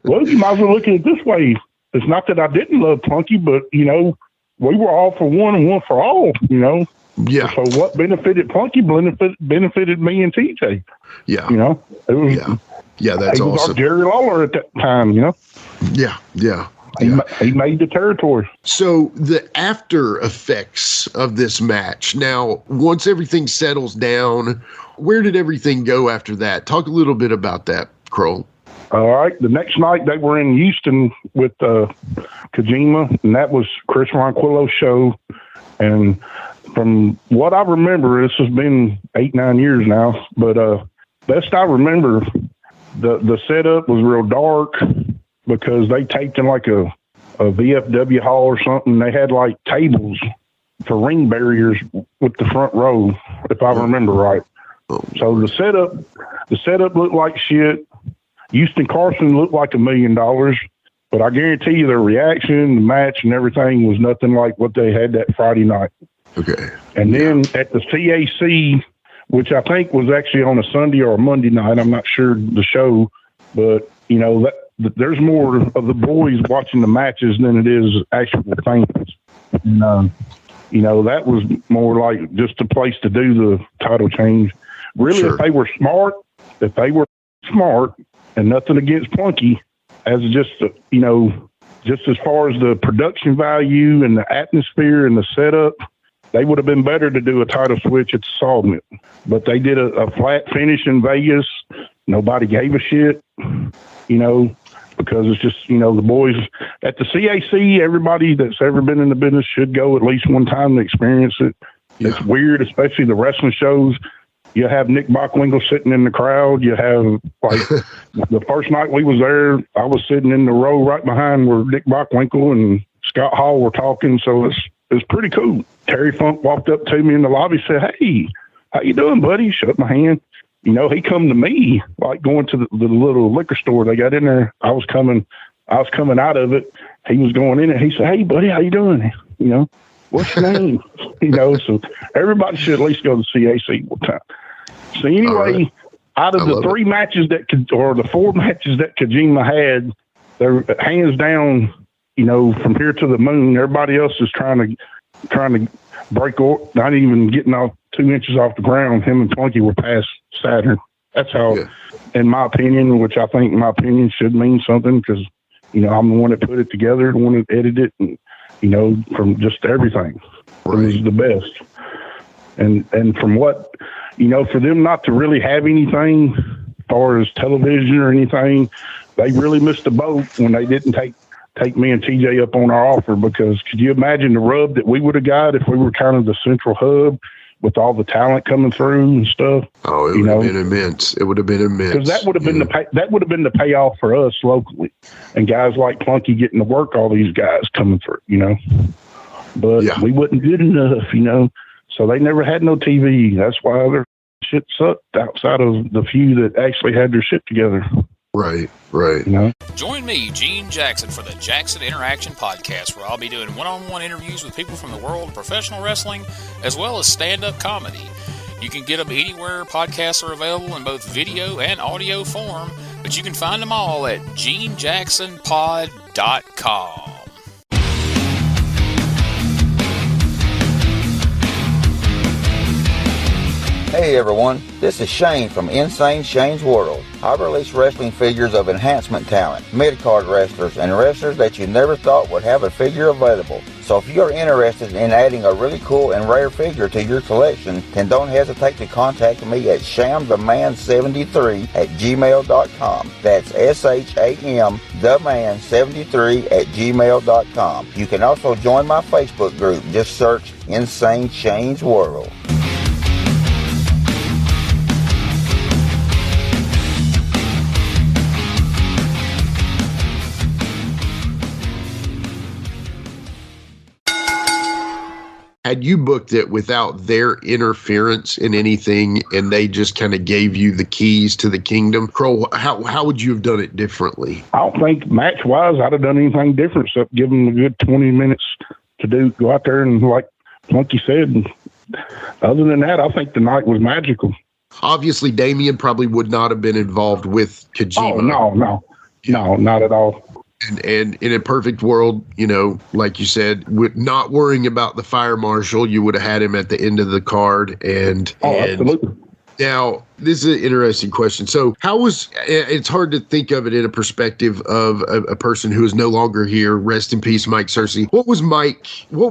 Well, you might as well look at it this way. It's not that I didn't love Plunkie, but, we were all for one and one for all, Yeah. So what benefited Plunkie benefited me and TJ. Yeah. It was, yeah, that's he was awesome. Our Jerry Lawler at that time, Yeah. He made the territory. So the after effects of this match. Now, once everything settles down, where did everything go after that? Talk a little bit about that, Krull. All right. The next night they were in Houston with Kojima, and that was Chris Ronquillo's show. And from what I remember, this has been 8-9 years now, but best I remember, the setup was real dark because they taped in like a VFW hall or something. They had like tables for ring barriers with the front row, if I remember right. So the setup looked like shit. Houston Carson looked like $1 million. But I guarantee you the reaction, the match, and everything was nothing like what they had that Friday night. Okay. And then at the CAC, which I think was actually on a Sunday or a Monday night, I'm not sure the show, but, you know, there's more of the boys watching the matches than it is actual fans. And, you know, that was more like just a place to do the title change. Really, Sure. if they were smart, and nothing against Plunkie, as just, you know, just as far as the production value and the atmosphere and the setup, they would have been better to do a title switch at the Sawmill. But they did a flat finish in Vegas. Nobody gave a shit, you know, because it's just, you know, the boys at the CAC, everybody that's ever been in the business should go at least one time to experience it. Yeah. It's weird, especially the wrestling shows. You have Nick Bockwinkel sitting in the crowd. You have, like, the first night we was there, I was sitting in the row right behind where Nick Bockwinkel and Scott Hall were talking. So it's pretty cool. Terry Funk walked up to me in the lobby, said, "Hey, how you doing, buddy?" Shook my hand. You know, he come to me, like going to the little liquor store they got in there. I was coming out of it. He was going in it. He said, "Hey, buddy, how you doing? You know, what's your name?" You know, so everybody should at least go to CAC one time. So anyway, out of the three matches the four matches that Kojima had, they're hands down, you know, from here to the moon. Everybody else is trying to break, not even getting off 2 inches off the ground. Him and Plunkie were past Saturn. That's how, in my opinion, which I think my opinion should mean something, because, you know, I'm the one that put it together, the one that edited it, and, you know, from just everything. Right. It was the best. And from what, you know, for them not to really have anything as far as television or anything, they really missed the boat when they didn't take me and TJ up on our offer, because could you imagine the rub that we would have got if we were kind of the central hub with all the talent coming through and stuff? Oh, it would have been immense. It would have been immense. Because that would have been the payoff for us locally, and guys like Plunkie getting to work all these guys coming through, you know. But we wasn't good enough, you know. So they never had no TV. That's why their shit sucked outside of the few that actually had their shit together. Right. You know? Join me, Gene Jackson, for the Jackson Interaction Podcast, where I'll be doing one-on-one interviews with people from the world of professional wrestling, as well as stand-up comedy. You can get them anywhere podcasts are available in both video and audio form, but you can find them all at genejacksonpod.com. Hey everyone, this is Shane from Insane Shane's World. I release wrestling figures of enhancement talent, mid-card wrestlers, and wrestlers that you never thought would have a figure available. So if you're interested in adding a really cool and rare figure to your collection, then don't hesitate to contact me at shamtheman73@gmail.com. That's SHAMtheman73@gmail.com. You can also join my Facebook group. Just search Insane Shane's World. Had you booked it without their interference in anything, and they just kind of gave you the keys to the kingdom, Krull, how would you have done it differently? I don't think match-wise I'd have done anything different except give them a good 20 minutes to go out there and, like Plunkie said. Other than that, I think the night was magical. Obviously, Damien probably would not have been involved with Kojima. Oh, no, not at all. And in a perfect world, you know, like you said, with not worrying about the fire marshal, you would have had him at the end of the card. Absolutely. Now, this is an interesting question. So it's hard to think of it in a perspective of a person who is no longer here. Rest in peace, Mike Cersei. What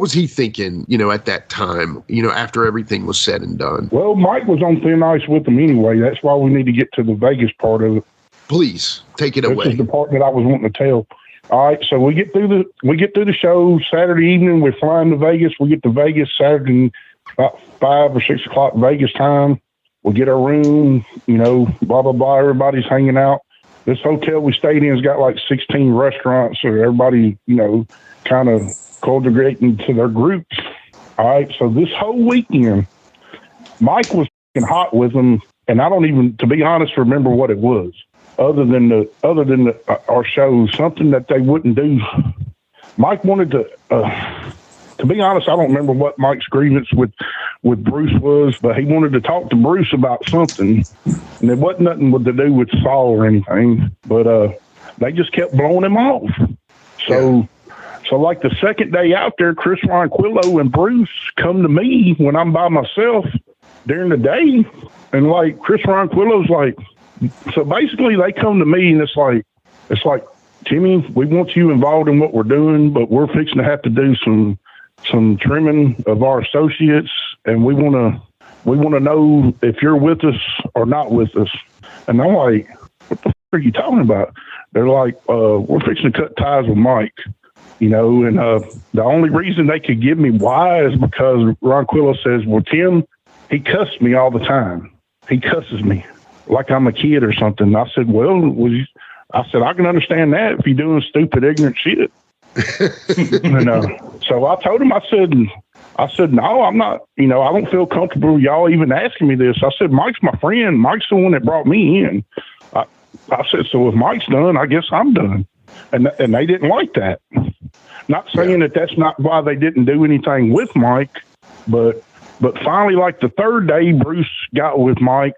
was he thinking, you know, at that time, you know, after everything was said and done? Well, Mike was on thin ice with him anyway. That's why we need to get to the Vegas part of it. Please take it away. This is the part that I was wanting to tell. All right, so we get through the show Saturday evening. We're flying to Vegas. We get to Vegas Saturday about 5 or 6 o'clock Vegas time. We get our room, you know, blah blah blah. Everybody's hanging out. This hotel we stayed in has got like 16 restaurants, so everybody, you know, kind of congregating to their groups. All right, so this whole weekend, Mike was hot with them, and I don't even, to be honest, remember what it was. other than our shows, something that they wouldn't do. Mike wanted to be honest, I don't remember what Mike's grievance with Bruce was, but he wanted to talk to Bruce about something, and it wasn't nothing to do with Saul or anything, but they just kept blowing him off. So like the second day out there, Chris Ronquillo and Bruce come to me when I'm by myself during the day, and like Chris Ronquillo's like, so basically they come to me and it's like, Jimmy, we want you involved in what we're doing, but we're fixing to have to do some trimming of our associates, and we want to know if you're with us or not with us. And I'm like, what the f*** are you talking about? They're like, we're fixing to cut ties with Mike, and the only reason they could give me why is because Ronquillo says, well, Tim, he cusses me all the time. He cusses me like I'm a kid or something. I said, I can understand that if you're doing stupid, ignorant shit. And so I told him, I said, no, I'm not, I don't feel comfortable y'all even asking me this. I said, Mike's my friend. Mike's the one that brought me in. I said, so if Mike's done, I guess I'm done. And they didn't like that. Not saying that that's not why they didn't do anything with Mike, but finally, like the third day, Bruce got with Mike,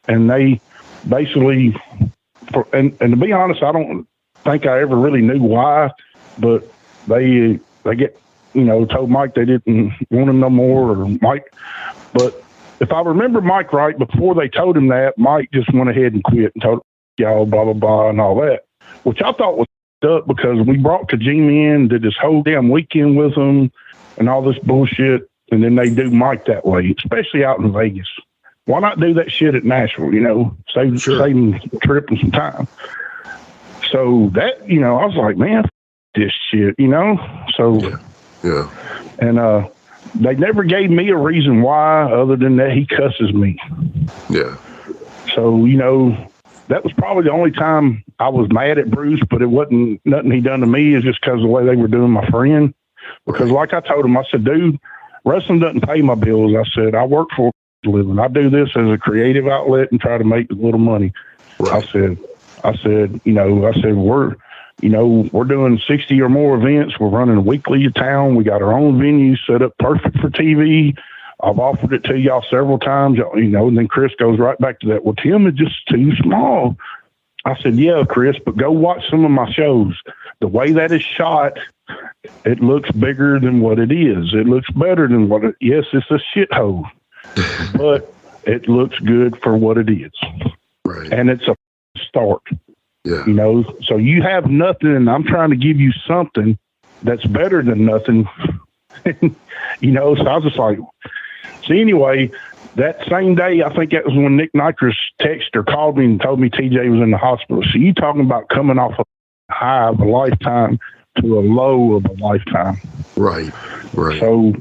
and they basically, and to be honest, I don't think I ever really knew why, but they get, told Mike they didn't want him no more, or Mike. But if I remember Mike right, before they told him that, Mike just went ahead and quit and told y'all blah, blah, blah, and all that, which I thought was up because we brought Kojima in, did this whole damn weekend with him and all this bullshit, and then they do Mike that way, especially out in Vegas. Why not do that shit at Nashville, save him trip and some time. So that, I was like, man, this shit, so yeah. And they never gave me a reason why other than that he cusses me. Yeah. So, that was probably the only time I was mad at Bruce, but it wasn't nothing he done to me. It's just because of the way they were doing my friend. Because like I told him, I said, dude, wrestling doesn't pay my bills. I said, I work for a living. I do this as a creative outlet and try to make a little money. Right. I said, we're doing 60 or more events. We're running a weekly town. We got our own venue set up perfect for TV. I've offered it to y'all several times, and then Chris goes right back to that. Well, Tim is just too small. I said, yeah, Chris, but go watch some of my shows. The way that is shot, it looks bigger than what it is. It looks better than what it is. Yes, it's a shithole, but it looks good for what it is. Right. And it's a start. Yeah. So you have nothing, and I'm trying to give you something that's better than nothing. So I was just like, see, anyway, that same day, I think that was when Nick Nitrous texted or called me and told me TJ was in the hospital. So you talking about coming off a high of a lifetime to a low of a lifetime. Right. So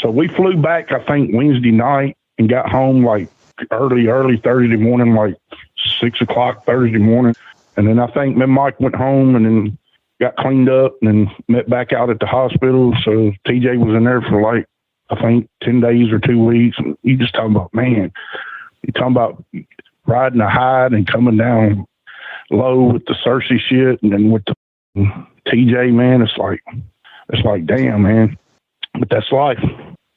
we flew back, I think, Wednesday night and got home like early Thursday morning, like 6 o'clock Thursday morning. And then I think me and Mike went home and then got cleaned up and then met back out at the hospital. So TJ was in there for like, I think 10 days or 2 weeks. And you just talking about, man, you talking about riding a high and coming down low with the Cersei shit. And then with the TJ, man, it's like, damn, man, but that's life.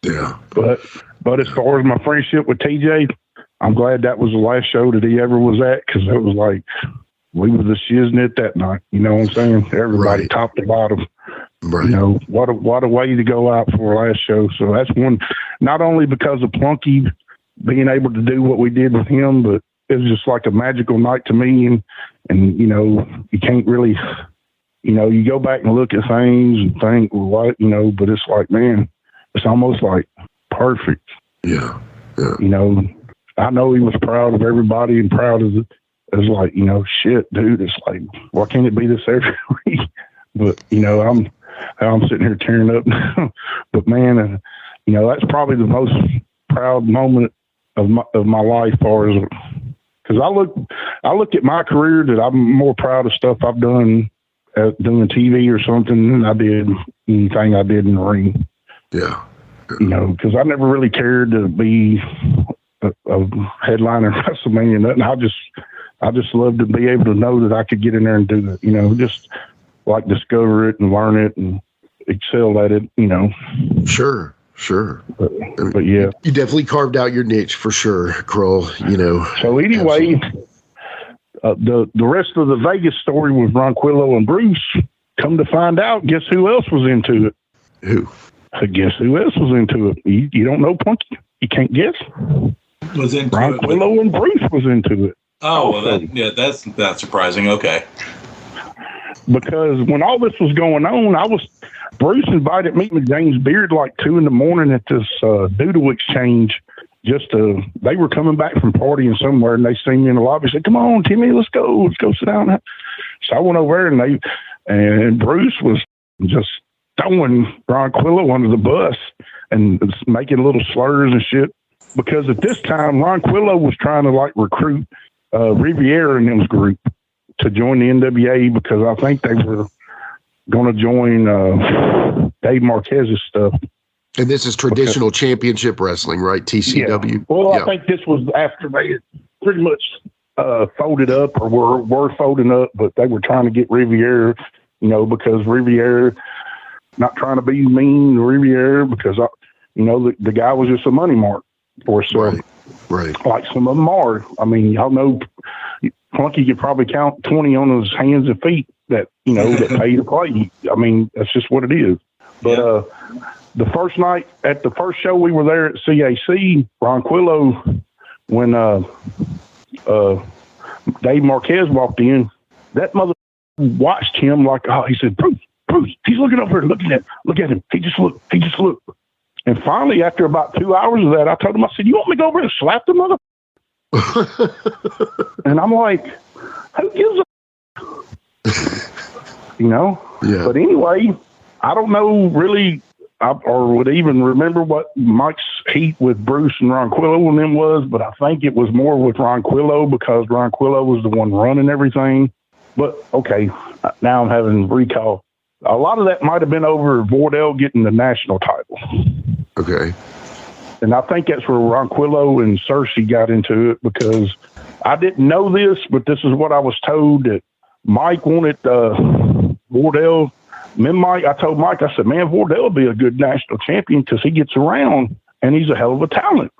Yeah. But as far as my friendship with TJ, I'm glad that was the last show that he ever was at. Cause it was like, we were the shiznit that night. You know what I'm saying? Everybody top to bottom. Right. What a way to go out for our last show. So that's one, not only because of Plunkie being able to do what we did with him, but it was just like a magical night to me. And you can't really, you go back and look at things and think, well, what, but it's like, man, it's almost like perfect. Yeah. I know he was proud of everybody and proud of it's like, shit, dude, it's like, why can't it be this every week? But, I'm sitting here tearing up. But man, that's probably the most proud moment of my life, far as, because I look at my career that I'm more proud of stuff I've done doing TV or something than I did anything I did in the ring. Yeah. Because I never really cared to be a headliner in WrestleMania. Nothing. I just I just love to be able to know that I could get in there and do it, you know, just like discover it and learn it and excel at it, you know. Sure. But yeah. You definitely carved out your niche for sure, Krull, you know. So anyway, the rest of the Vegas story was Ronquillo and Bruce. Come to find out, guess who else was into it? Who? Guess who else was into it? You don't know, Plunkie? You can't guess? Was into Ronquillo and Bruce was into it. Oh, well, that's not surprising. Okay. Because when all this was going on, Bruce invited me and James Beard like 2 a.m. at this doodle exchange. They were coming back from partying somewhere, and they seen me in the lobby. Said, "Come on, Timmy, let's go sit down." So I went over there, and Bruce was just throwing Ronquillo under the bus and making little slurs and shit. Because at this time, Ronquillo was trying to like recruit Riviera and them's group to join the NWA, because I think they were going to join Dave Marquez's stuff. And this is traditional championship wrestling, right? TCW. Yeah. Well, I think this was after they had pretty much folded up, or were folding up, but they were trying to get Riviera, you know, because Riviera, not trying to be mean to Riviera, because, you know, the guy was just a money mark for us. Right. Like some of them are. I mean, y'all know Plunkie could probably count 20 on his hands and feet that, you know, that pay to play. I mean, that's just what it is. But the first night at the first show we were there at CAC, Ronquillo, when Dave Marquez walked in, that mother watched him like, he said, Bruce, he's looking over here, look at him. He just looked. And finally, after about 2 hours of that, I told him, I said, "You want me to go over and slap the mother?" And I'm like, who gives a you know? Yeah. But anyway, I don't know really, or would even remember what Mike's heat with Bruce and Ronquillo and them was, but I think it was more with Ronquillo, because Ronquillo was the one running everything. But okay, now I'm having recall. A lot of that might have been over Vordell getting the national title. Okay. And I think that's where Ronquillo and Cersei got into it, because I didn't know this, but this is what I was told, that Mike wanted Vordell. I told Mike, I said, "Man, Vordell will be a good national champion because he gets around and he's a hell of a talent."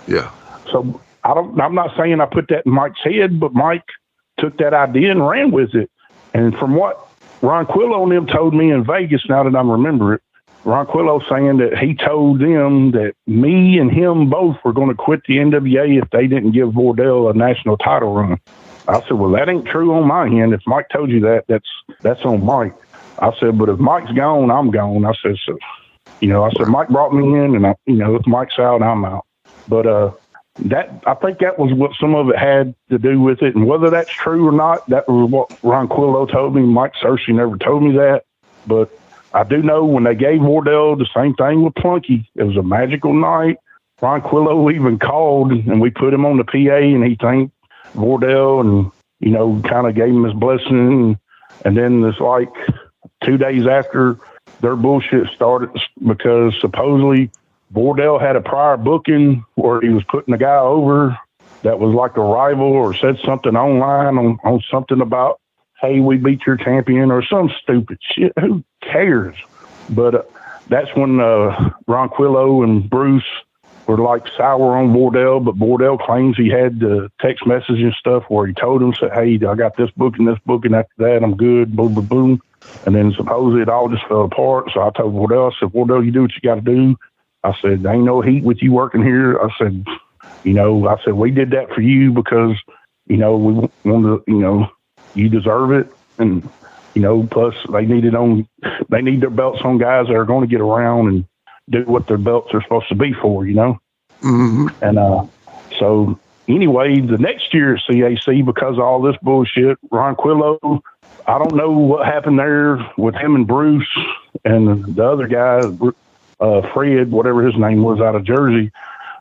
Yeah. So I'm not saying I put that in Mike's head, but Mike took that idea and ran with it. And from what Ronquillo and them told me in Vegas, now that I remember it, Ronquillo saying that he told them that me and him both were going to quit the NWA if they didn't give Vordell a national title run. I said, "Well, that ain't true on my end. If Mike told you that, that's on Mike." I said, "But if Mike's gone, I'm gone." I said, "So, you know," I said, "Mike brought me in, and if Mike's out, I'm out." But I think that was what some of it had to do with it, and whether that's true or not, that was what Ronquillo told me. Mike Cersei never told me that, but I do know when they gave Vordell the same thing with Plunkie, it was a magical night. Ronquillo even called, and we put him on the PA, and he thanked Vordell and, you know, kind of gave him his blessing. And then it's like 2 days after, their bullshit started, because supposedly Vordell had a prior booking where he was putting a guy over that was like a rival, or said something online on something about, "Hey, we beat your champion," or some stupid shit. Who cares? But that's when Ronquillo and Bruce were like sour on Vordell, but Vordell claims he had the text message and stuff where he told him, said, "Hey, I got this booking, after that, I'm good, boom, boom, boom." And then supposedly it all just fell apart. So I told Vordell, I said, "Vordell, you do what you got to do." I said, "There ain't no heat with you working here." I said, "We did that for you because, you know, we wanted to, you know, you deserve it. And, you know, plus they need their belts on guys that are going to get around and do what their belts are supposed to be for, you know?" Mm-hmm. And so anyway, the next year at CAC, because of all this bullshit, Ronquillo, I don't know what happened there with him and Bruce and the other guy, Fred, whatever his name was, out of Jersey.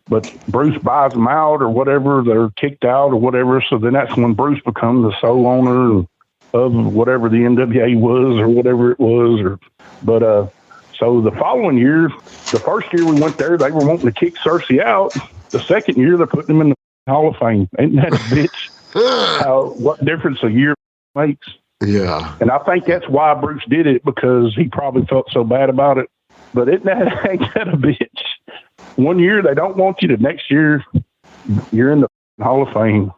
But Bruce buys them out or whatever. They're kicked out or whatever. So then that's when Bruce becomes the sole owner of whatever the NWA was or whatever it was. So the following year, the first year we went there, they were wanting to kick Cersei out. The second year, they're putting him in the Hall of Fame. Ain't that a bitch? what difference a year makes. Yeah. And I think that's why Bruce did it, because he probably felt so bad about it. But ain't that a bitch? 1 year they don't want you, the next year you're in the Hall of Fame.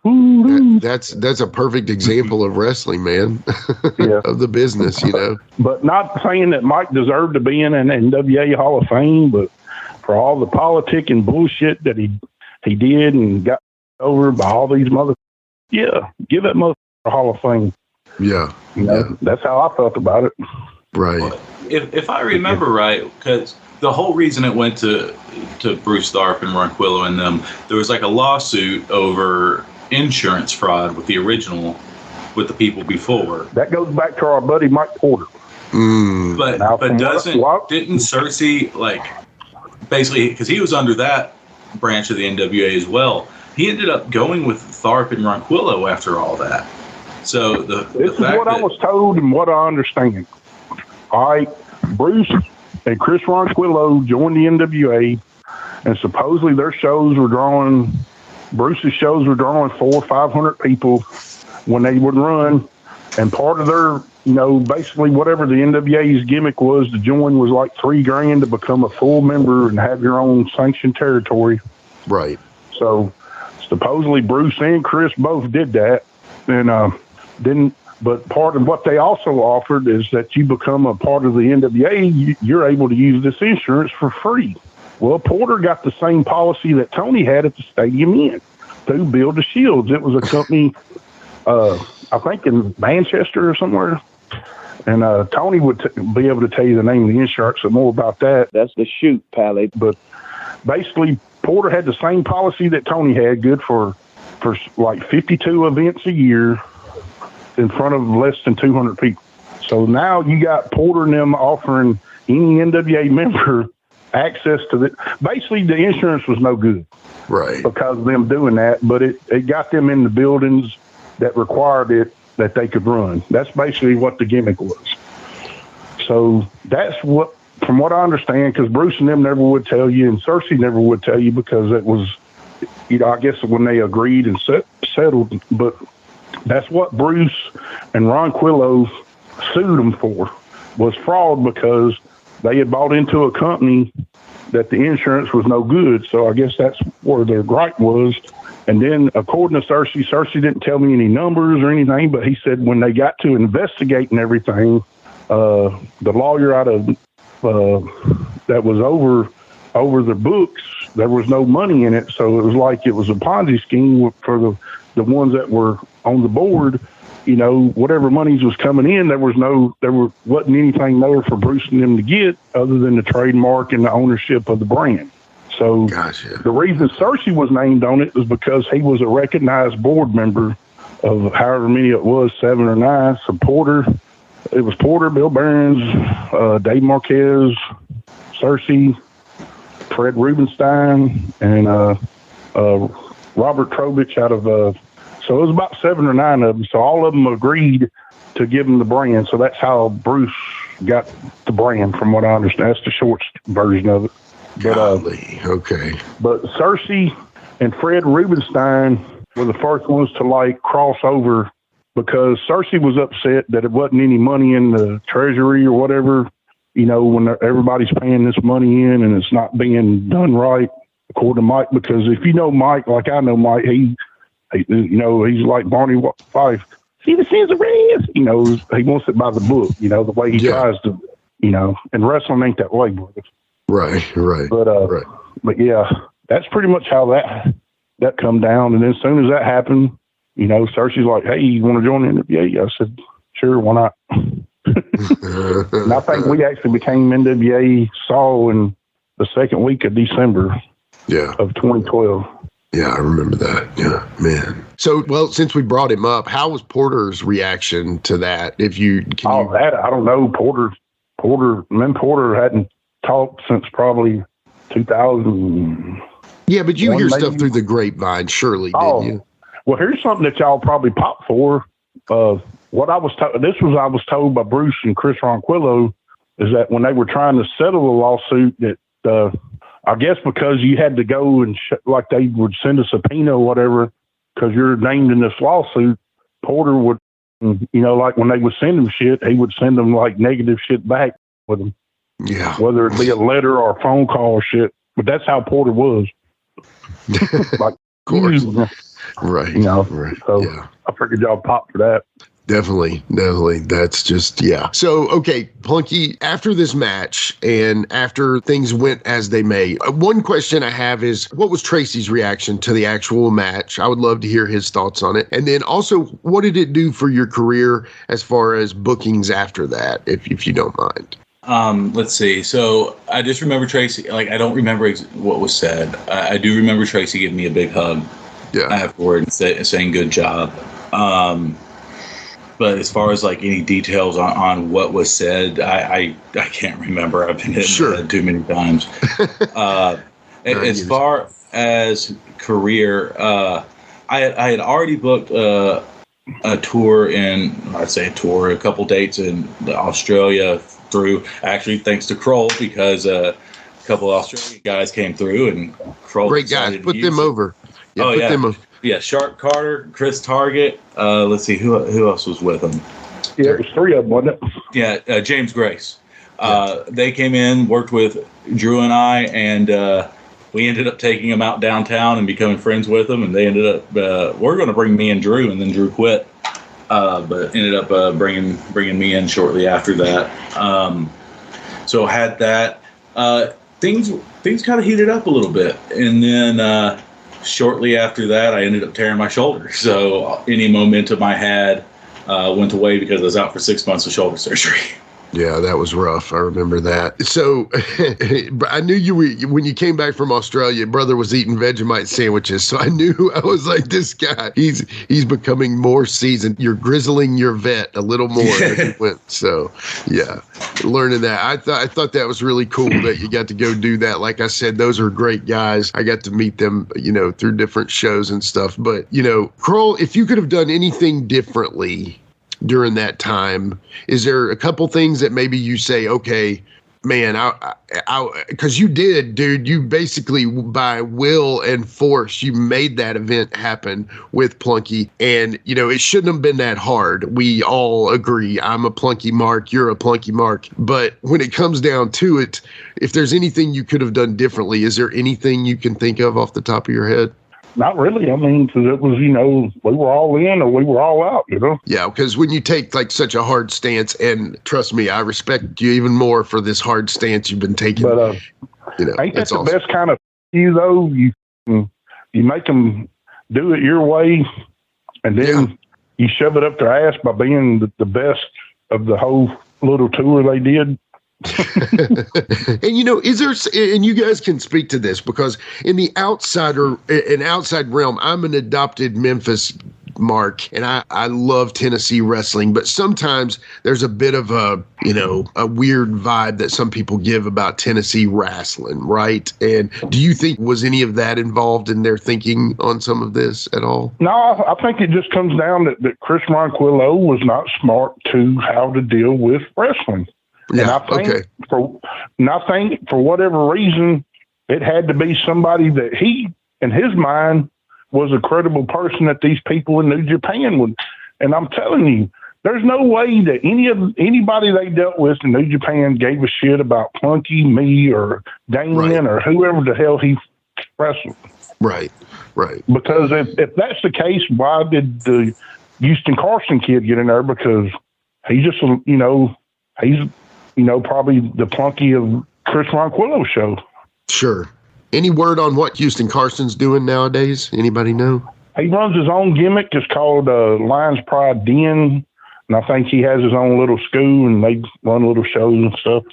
That's a perfect example of wrestling, man. Yeah. Of the business, you know. But not saying that Mike deserved to be in an NWA Hall of Fame, but for all the politic and bullshit that he did and got over by all these yeah, give that motherfucker a Hall of Fame. Yeah. You know, that's how I felt about it. Right. If I remember right, because the whole reason it went to Bruce Tharpe and Ronquillo and them, there was like a lawsuit over insurance fraud with the people before. That goes back to our buddy Mike Porter. Mm. But didn't Cersei, like, basically, because he was under that branch of the NWA as well, he ended up going with Tharpe and Ronquillo after all that. So this is what I was told and what I understand. All right, Bruce and Chris Ronquillo joined the NWA, and supposedly their shows were drawing, Bruce's shows were drawing 400 or 500 people when they would run, and part of their, you know, basically whatever the NWA's gimmick was to join was like $3,000 to become a full member and have your own sanctioned territory. Right. So supposedly Bruce and Chris both did that, and but part of what they also offered is that you become a part of the NWA, you're able to use this insurance for free. Well, Porter got the same policy that Tony had at the Stadium Inn through Build the Shields. It was a company, I think in Manchester or somewhere. And Tony would be able to tell you the name of the insurance and more about that. That's the Shoot pallet. But basically, Porter had the same policy that Tony had, good for like 52 events a year in front of less than 200 people. So now you got Porter and them offering any NWA member access to it. Basically, the insurance was no good. Right. Because of them doing that, but it got them in the buildings that required it that they could run. That's basically what the gimmick was. So that's what, from what I understand, because Bruce and them never would tell you, and Cersei never would tell you, because it was, you know, I guess when they agreed and settled, but that's what Bruce and Ronquillo sued them for, was fraud, because they had bought into a company that the insurance was no good. So I guess that's where their gripe was. And then, according to Cersei didn't tell me any numbers or anything, but he said when they got to investigating everything, the lawyer out of that was over the books, there was no money in it. So it was like it was a Ponzi scheme for the ones that were on the board. You know, whatever monies was coming in, there wasn't anything there for Bruce and them to get other than the trademark and the ownership of the brand. So The reason Cersei was named on it was because he was a recognized board member of however many it was, 7 or 9. So it was Porter, Bill Behrens, Dave Marquez, Cersei, Fred Rubenstein, and Robert Trowbridge out of so it was about 7 or 9 of them. So all of them agreed to give him the brand. So that's how Bruce got the brand, from what I understand. That's the short version of it. But, okay. But Cersei and Fred Rubenstein were the first ones to like cross over, because Cersei was upset that it wasn't any money in the treasury or whatever, you know, when everybody's paying this money in and it's not being done right, according to Mike. Because if you know Mike, like I know Mike, he you know, he's like Barney Fife. See the sins of Reds? You know, he wants it by the book, you know, the way he tries to, you know, and wrestling ain't that way, brother. Right. But yeah, that's pretty much how that come down. And then as soon as that happened, you know, Cersei's like, "Hey, you want to join the NWA?" I said, "Sure, why not?" And I think we actually became NWA Saw in the second week of December of 2012. Yeah, I remember that. Yeah, man. So, well, since we brought him up, how was Porter's reaction to that? That I don't know. Porter hadn't talked since probably 2000. Yeah, but you hear stuff through the grapevine, surely, didn't you? Well, here's something that y'all probably popped for. What I was told by Bruce and Chris Ronquillo, is that when they were trying to settle the lawsuit, that I guess because you had to go and like they would send a subpoena or whatever because you're named in this lawsuit, Porter would, like when they would send him shit, he would send them like negative shit back with them. Yeah. Whether it be a letter or a phone call or shit. But that's how Porter was. Like, of course. Right. Right. So yeah. I figured y'all pop for that. Definitely. That's just, yeah. So, okay, Plunkie, after this match and after things went as they may, one question I have is, what was Tracy's reaction to the actual match? I would love to hear his thoughts on it. And then also, what did it do for your career as far as bookings after that, if you don't mind? Let's see. So I just remember Tracy, I don't remember what was said. I do remember Tracy giving me a big hug afterward and saying good job. But as far as any details on what was said, I can't remember. I've been hit in the head too many times. As far as career, I had already booked a tour a couple dates in Australia through, actually thanks to Krull, because a couple of Australian guys came through and Krull. Great guys, put them over. Yeah, put them over. Yeah, Sharp Carter, Chris Target. Let's see, who else was with them? Yeah, it was 3 of them, wasn't it? Yeah, James Grace. They came in, worked with Drew and I, and we ended up taking them out downtown and becoming friends with them. And they ended up, we're going to bring me and Drew, and then Drew quit, but ended up bringing me in shortly after that. So had that. Things kind of heated up a little bit, and then. Shortly after that, I ended up tearing my shoulder. So any momentum I had went away because I was out for 6 months of shoulder surgery. Yeah, that was rough. I remember that. So I knew you were, when you came back from Australia, brother was eating Vegemite sandwiches. So I knew, I was like, this guy, he's becoming more seasoned. You're grizzling your vet a little more as you went. So yeah, learning that. I thought that was really cool that you got to go do that. Like I said, those are great guys. I got to meet them, through different shows and stuff. But, Krull, if you could have done anything differently during that time, is there a couple things that maybe you say, okay, man, because you did, dude, you basically by will and force, you made that event happen with Plunkie, and it shouldn't have been that hard. We all agree. I'm a Plunkie mark, you're a Plunkie mark, but when it comes down to it, if there's anything you could have done differently, is there anything you can think of off the top of your head? Not really. I mean, because it was, we were all in or we were all out, Yeah, because when you take such a hard stance, and trust me, I respect you even more for this hard stance you've been taking. But ain't that the awesome. Best kind of though? You make them do it your way, and then you shove it up their ass by being the best of the whole little tour they did. And is there, and you guys can speak to this, because in the outside realm, I'm an adopted Memphis mark, and I love Tennessee wrestling, but sometimes there's a bit of a weird vibe that some people give about Tennessee wrestling, right? And do you think was any of that involved in their thinking on some of this at all? No, I think it just comes down that Chris Ronquillo was not smart to how to deal with wrestling. Yeah, and I think for whatever reason, it had to be somebody that he, in his mind, was a credible person that these people in New Japan would. And I'm telling you, there's no way that anybody they dealt with in New Japan gave a shit about Plunkie, me, or Damien, or whoever the hell he wrestled. Right. Because if that's the case, why did the Houston Carson kid get in there? Because he's just, he's probably the Plunkie of Chris Ronquillo's show. Sure. Any word on what Houston Carson's doing nowadays? Anybody know? He runs his own gimmick. It's called Lions Pride Den. And I think he has his own little school, and they run little shows and stuff.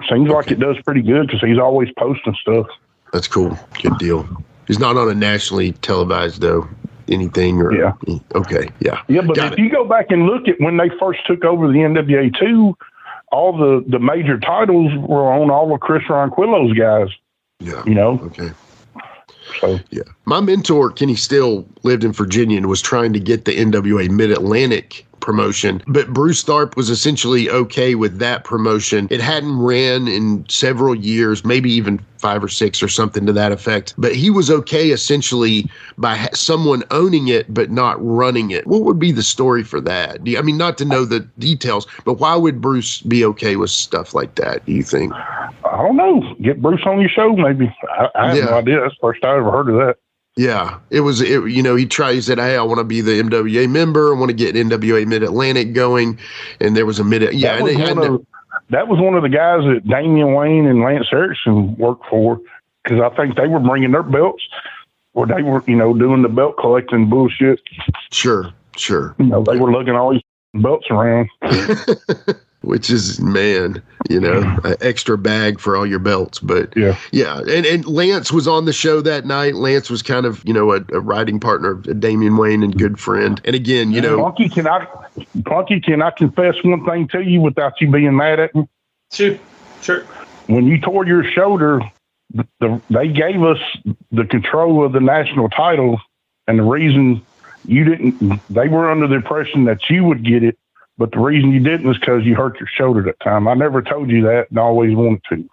Seems like it does pretty good because he's always posting stuff. That's cool. Good deal. He's not on a nationally televised, though, anything? Or, yeah. Okay, yeah. Yeah, but you go back and look at when they first took over the NWA 2, all the major titles were on all of Chris Ronquillo's guys. Yeah. Okay. So yeah, my mentor Kenny Still lived in Virginia and was trying to get the NWA Mid-Atlantic promotion. But Bruce Tharpe was essentially okay with that promotion. It hadn't ran in several years, maybe even 5 or 6 or something to that effect. But he was okay essentially by someone owning it but not running it. What would be the story for that? I mean, not to know the details, but why would Bruce be okay with stuff like that, do you think? I don't know. Get Bruce on your show, maybe. I have no idea. That's the first I ever heard of that. Yeah, he said, hey, I want to be the MWA member. I want to get NWA Mid-Atlantic going. And there was a that was one of the guys that Damian Wayne and Lance Erickson worked for, because I think they were bringing their belts, or they were, doing the belt collecting bullshit. Sure. They were lugging all these belts around. Which is, man, an extra bag for all your belts. But yeah. And Lance was on the show that night. Lance was kind of, a writing partner of Damian Wayne and good friend. And again, Plunkie, can I confess one thing to you without you being mad at me? Sure. When you tore your shoulder, they gave us the control of the national title, and the reason you didn't, they were under the impression that you would get it. But the reason you didn't was because you hurt your shoulder that time. I never told you that, and I always wanted to.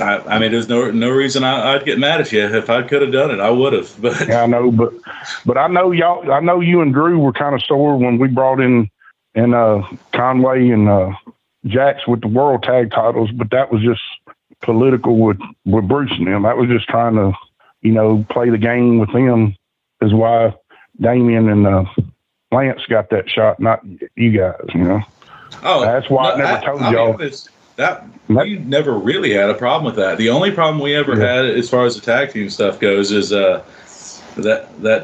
I mean, there's no reason I'd get mad at you. If I could have done it, I would have. But yeah, I know, but I know y'all. I know you and Drew were kind of sore when we brought in Conway and Jax with the world tag titles. But that was just political with Bruce and them. That was just trying to, play the game with them. Is why Damian and Lance got that shot, not you guys, Oh, that's why I never told y'all. We never really had a problem with that. The only problem we ever had as far as the tag team stuff goes is that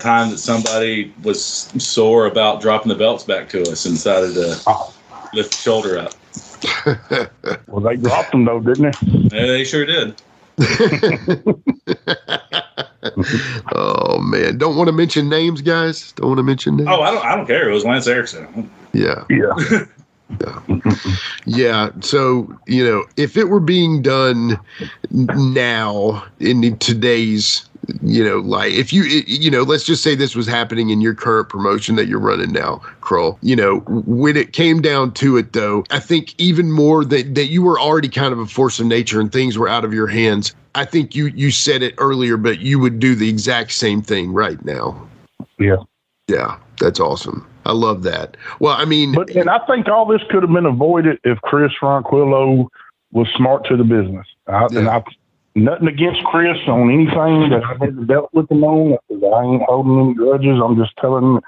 time that somebody was sore about dropping the belts back to us and decided to lift the shoulder up. Well, they dropped them though, didn't they? Yeah, they sure did. Oh man, don't want to mention names, guys. Don't want to mention names. Oh, I don't care. It was Lance Erickson. Yeah. Yeah. So if it were being done now in today's like if you let's just say this was happening in your current promotion that you're running now, Krull, when it came down to it though, I think even more that you were already kind of a force of nature and things were out of your hands. I think you said it earlier, but you would do the exact same thing right now. Yeah, that's awesome. I love that. Well, I mean, and I think all this could have been avoided if Chris Ronquillo was smart to the business. Nothing against Chris on anything that I've ever dealt with him on. I ain't holding any grudges. I'm just telling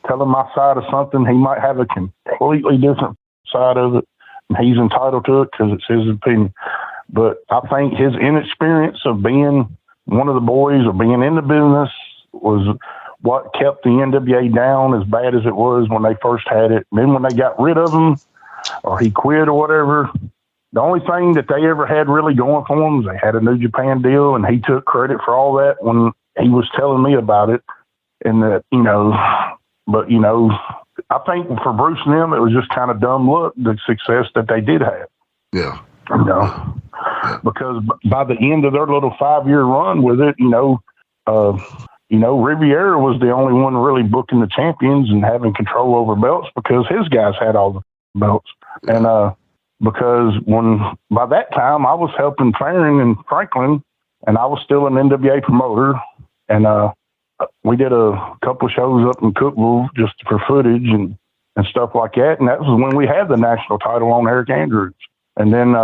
my side of something. He might have a completely different side of it, and he's entitled to it because it's his opinion. But I think his inexperience of being one of the boys or being in the business was what kept the NWA down as bad as it was when they first had it. And then when they got rid of him or he quit or whatever, the only thing that they ever had really going for them was they had a New Japan deal, and he took credit for all that when he was telling me about it. And that, I think for Bruce and them, it was just kind of dumb luck, the success that they did have. Yeah. Because by the end of their little 5-year run with it, Riviera was the only one really booking the champions and having control over belts because his guys had all the belts. And because by that time I was helping Farron and Franklin, and I was still an NWA promoter, and we did a couple shows up in Cookville just for footage and stuff like that. And that was when we had the national title on Eric Andrews. And then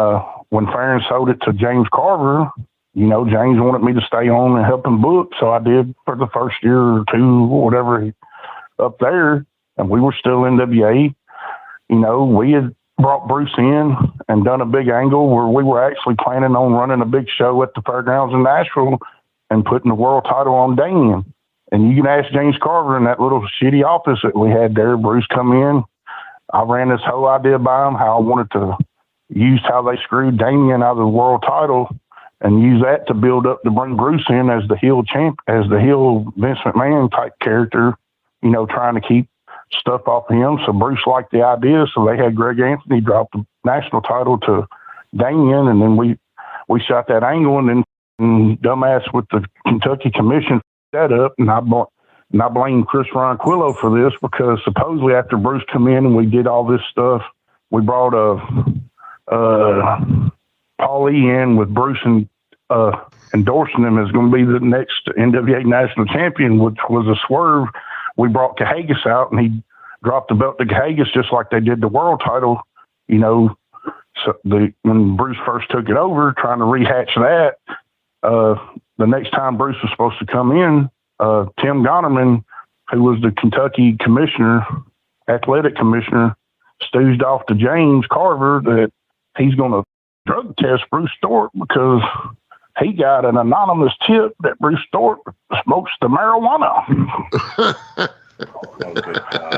when Farron sold it to James Carver, James wanted me to stay on and help him book. So I did for the first year or two, or whatever, up there. And we were still NWA. We had brought Bruce in and done a big angle where we were actually planning on running a big show at the fairgrounds in Nashville and putting the world title on Damien. And you can ask James Carver in that little shitty office that we had there. Bruce come in. I ran this whole idea by him, how I wanted to use how they screwed Damien out of the world title and use that to build up to bring Bruce in as the heel Vince McMahon type character, trying to keep stuff off of him. So Bruce liked the idea. So they had Greg Anthony drop the national title to Damien. And then we shot that angle, and then dumbass with the Kentucky Commission that up. And I brought And I blame Chris Ronquillo for this because supposedly after Bruce come in and we did all this stuff, we brought Paulie in with Bruce and endorsing him as going to be the next NWA national champion, which was a swerve. We brought Cahagas out and he dropped the belt to Cahagas just like they did the world title, you know. So when Bruce first took it over, trying to rehatch that, the next time Bruce was supposed to come in, Tim Gonerman, who was the Kentucky commissioner, athletic commissioner, stooged off to James Carver that he's going to drug test Bruce Thorpe because he got an anonymous tip that Bruce Thorpe smokes the marijuana.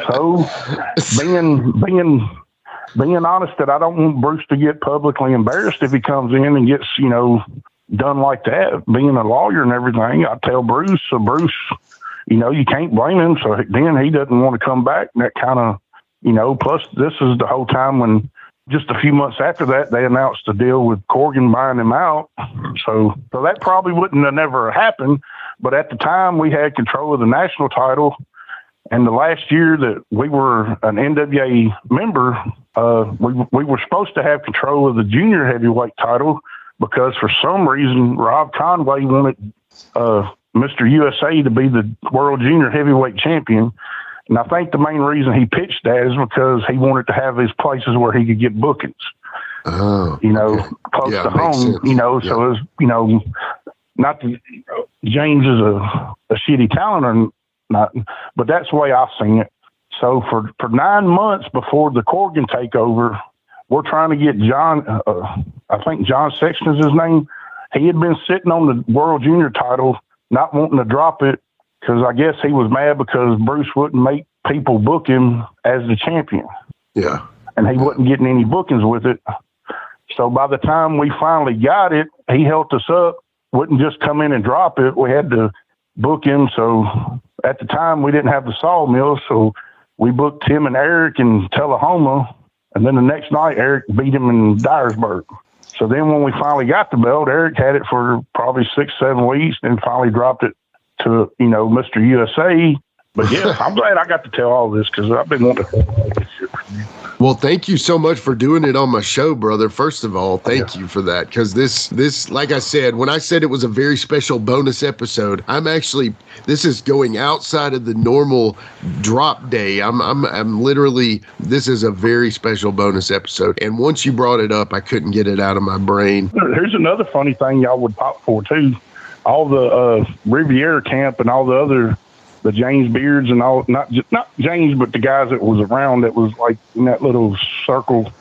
So being honest that I don't want Bruce to get publicly embarrassed if he comes in and gets, you know, done like that. Being a lawyer and everything, I tell Bruce, so Bruce, you know, you can't blame him. So then he doesn't want to come back. And that kind of, you know, plus this is the whole time when just a few months after that, they announced a deal with Corgan buying him out. So that probably wouldn't have never happened. But at the time we had control of the national title. And the last year that we were an NWA member, we were supposed to have control of the junior heavyweight title because for some reason, Rob Conway wanted Mr. USA to be the world junior heavyweight champion. And I think the main reason he pitched that is because he wanted to have his places where he could get bookings. Oh, you know, okay. Close to home, sense. You know, so it was, you know, not that James is a shitty talent or not, but that's the way I've seen it. So for 9 months before the Corgan takeover, we're trying to get John, I think John Sexton is his name. He had been sitting on the world junior title, not wanting to drop it because I guess he was mad because Bruce wouldn't make people book him as the champion. Yeah. And he wasn't getting any bookings with it. So by the time we finally got it, he held us up, wouldn't just come in and drop it. We had to book him. So at the time we didn't have the sawmill. So we booked him and Eric in Tullahoma. And then the next night, Eric beat him in Dyersburg. So then when we finally got the belt, Eric had it for probably 6-7 weeks, and finally dropped it to, you know, Mr. USA. But yeah, I'm glad I got to tell all this because I've been wanting to tell this shit from you. Well, thank you so much for doing it on my show, brother. First of all, thank you for that. Because this, like I said, when I said it was a very special bonus episode, this is going outside of the normal drop day. I'm literally, this is a very special bonus episode. And once you brought it up, I couldn't get it out of my brain. Here's another funny thing y'all would pop for too. All the Riviera camp and all the James Beards and all, not James, but the guys that was around that was like in that little circle,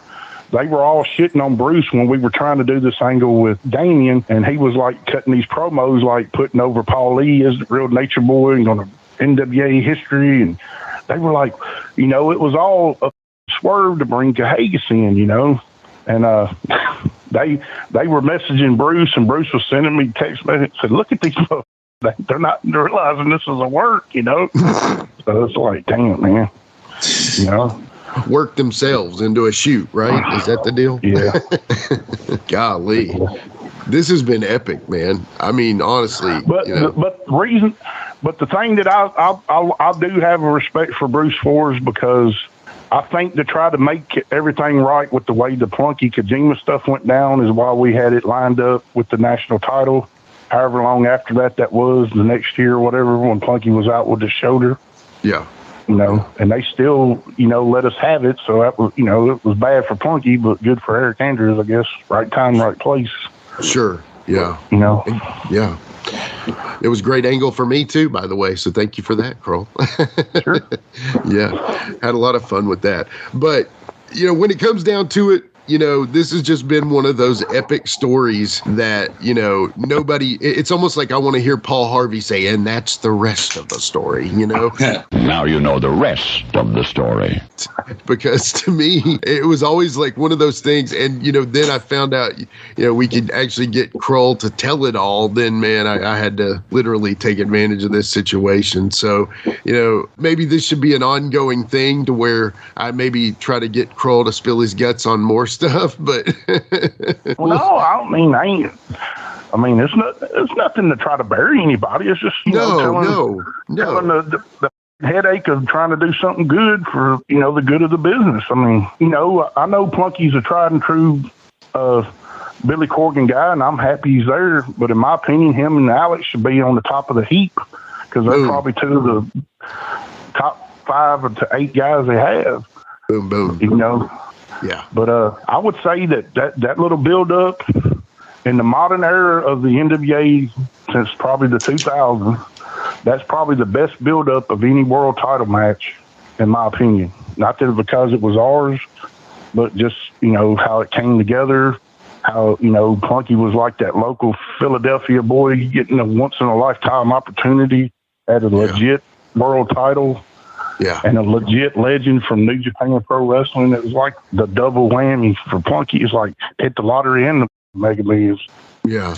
they were all shitting on Bruce when we were trying to do this angle with Damien, and he was like cutting these promos, like putting over Paul Lee as the real Nature Boy and on the NWA history, and they were like, you know, it was all a swerve to bring Cahagas in, you know, and they were messaging Bruce, and Bruce was sending me text messages, said, look at these folks. They're not realizing this is a work, you know. So it's like, damn, man, you know, work themselves into a shoot, right? Is that the deal? Yeah. Golly, this has been epic, man. I mean, honestly, but you know. but the thing that I do have a respect for Bruce for is because I think to try to make everything right with the way the Plunkie Kojima stuff went down is why we had it lined up with the national title. However long after that was, the next year or whatever, when Plunkie was out with his shoulder. Yeah. You know, and they still, you know, let us have it. So that was, you know, it was bad for Plunkie, but good for Eric Andrews, I guess. Right time, right place. Sure. Yeah. You know. Yeah. It was a great angle for me too, by the way. So thank you for that, Krull. Sure. Yeah. Had a lot of fun with that. But, you know, when it comes down to it, you know, this has just been one of those epic stories that, you know, it's almost like I want to hear Paul Harvey say, and that's the rest of the story, you know? Now you know the rest of the story. Because to me, it was always like one of those things. And, you know, then I found out, you know, we could actually get Krull to tell it all. Then, man, I had to literally take advantage of this situation. So, you know, maybe this should be an ongoing thing to where I maybe try to get Krull to spill his guts on more stuff, but well, no, I mean, I mean, it's nothing to try to bury anybody. It's just telling the headache of trying to do something good for the good of the business. I mean, I know Plunkie's a tried and true Billy Corgan guy, and I'm happy he's there. But in my opinion, him and Alex should be on the top of the heap because they're probably two of the top 5 to 8 guys they have. Boom, boom. Yeah. But I would say that little build up in the modern era of the NWA since probably the 2000s, that's probably the best build up of any world title match, in my opinion. Not that because it was ours, but just how it came together. How Plunkie was like that local Philadelphia boy getting a once in a lifetime opportunity at a legit world title. Yeah. And a legit legend from New Japan Pro Wrestling. It was like the double whammy for Plunkie. It's like hit the lottery and the Mega Millions. Yeah.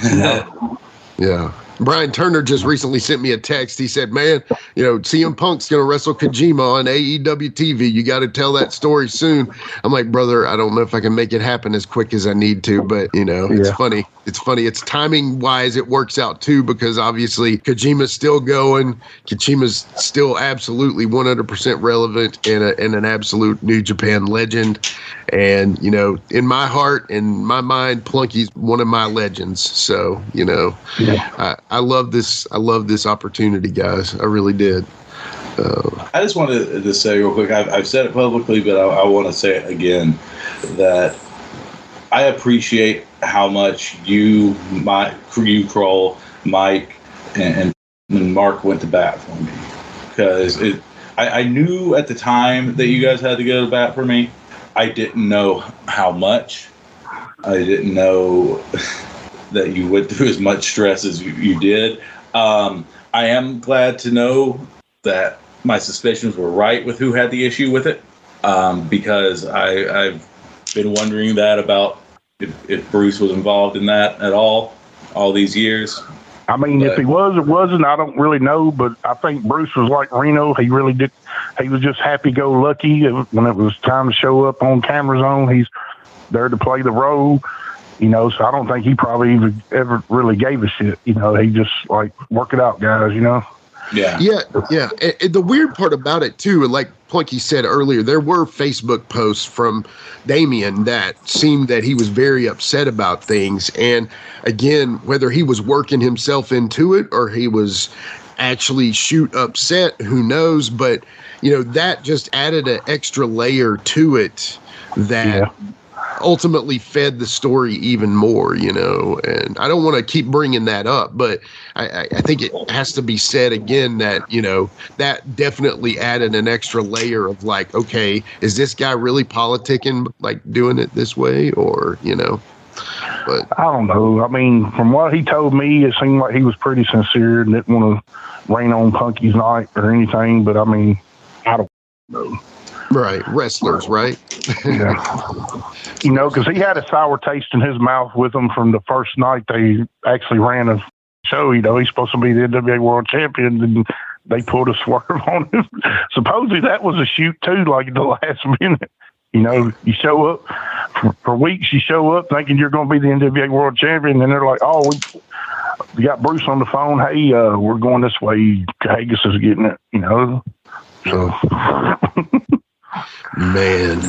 Yeah. Brian Turner just recently sent me a text. He said, man, CM Punk's going to wrestle Kojima on AEW TV. You got to tell that story soon. I'm like, brother, I don't know if I can make it happen as quick as I need to, but, it's funny. It's funny. It's timing wise. It works out too, because obviously Kojima's still going. Kojima's still absolutely 100% relevant and an absolute New Japan legend. And, in my heart and my mind, Plunkie's one of my legends. So, I love this. I love this opportunity, guys. I really did. I just wanted to say real quick, I've said it publicly, but I want to say it again, that I appreciate how much you, Krull, Mike, and Mark went to bat for me. Because I knew at the time that you guys had to go to bat for me. I didn't know how much. I didn't know that you went through as much stress as you did. I am glad to know that my suspicions were right with who had the issue with it, because I've been wondering that about if Bruce was involved in that at all these years. I mean, if he was or wasn't, I don't really know, but I think Bruce was like Reno. He really did. He was just happy-go-lucky. When it was time to show up on Camera Zone, he's there to play the role. So I don't think he probably even ever really gave a shit. He just like, work it out, guys, Yeah. And the weird part about it, too, like Plunkie said earlier, there were Facebook posts from Damien that seemed that he was very upset about things. And again, whether he was working himself into it or he was actually upset, who knows? But, that just added an extra layer to it that ultimately fed the story even more, and I don't want to keep bringing that up, but I think it has to be said again that, that definitely added an extra layer of like, okay, is this guy really politicking, like doing it this way, or, but I don't know. I mean, from what he told me, it seemed like he was pretty sincere and didn't want to rain on Punkie's night or anything, but I mean, I don't know. Right. Wrestlers, right? Because he had a sour taste in his mouth with them from the first night they actually ran a show. He's supposed to be the NWA World Champion, and they pulled a swerve on him. Supposedly that was a shoot, too, like in the last minute. You show up for weeks, you show up thinking you're going to be the NWA World Champion, and they're like, oh, we got Bruce on the phone. Hey, we're going this way. Haggis is getting it, So... Man.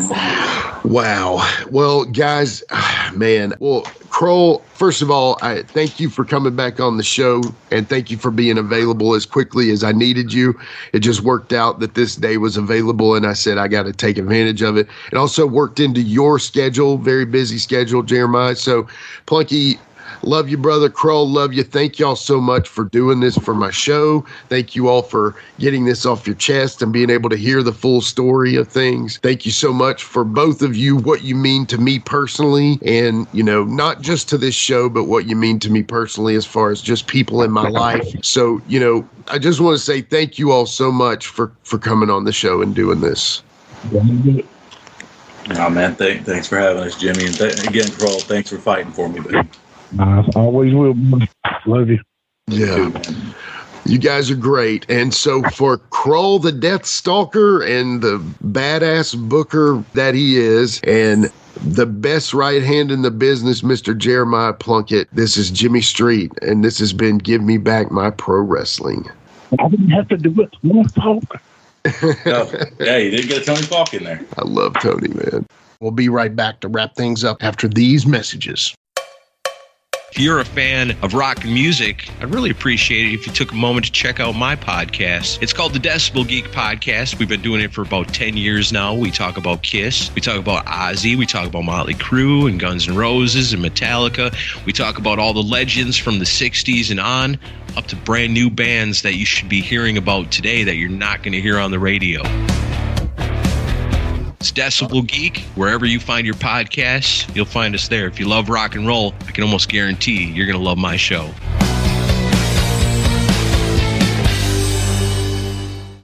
Wow. Well, guys, man. Well, Krull, first of all, I thank you for coming back on the show, and thank you for being available as quickly as I needed you. It just worked out that this day was available, and I said I got to take advantage of it. It also worked into your schedule, very busy schedule, Jeremiah. So, Plunkie, love you, brother. Krull, love you. Thank y'all so much for doing this for my show. Thank you all for getting this off your chest and being able to hear the full story of things. Thank you so much for both of you, what you mean to me personally, and, not just to this show, but what you mean to me personally as far as just people in my life. So, I just want to say thank you all so much for coming on the show and doing this. Oh, man, thanks for having us, Jimmy. And again, Krull, thanks for fighting for me, baby. Always will. Love you. Yeah. You guys are great. And so for Krull, the Death Stalker and the badass booker that he is, and the best right hand in the business, Mr. Jeremiah Plunkett. This is Jimmy Street, and this has been Give Me Back My Pro Wrestling. I didn't have to do it. One talk. Yeah, you did get Tony Falk in there. I love Tony, man. We'll be right back to wrap things up after these messages. If you're a fan of rock and music, I'd really appreciate it if you took a moment to check out my podcast. It's called the Decibel Geek Podcast. We've been doing it for about 10 years now. We talk about Kiss. We talk about Ozzy. We talk about Motley Crue and Guns N' Roses and Metallica. We talk about all the legends from the 60s and on, up to brand new bands that you should be hearing about today that you're not going to hear on the radio. It's Decibel Geek. Wherever you find your podcasts, you'll find us there. If you love rock and roll, I can almost guarantee you're going to love my show.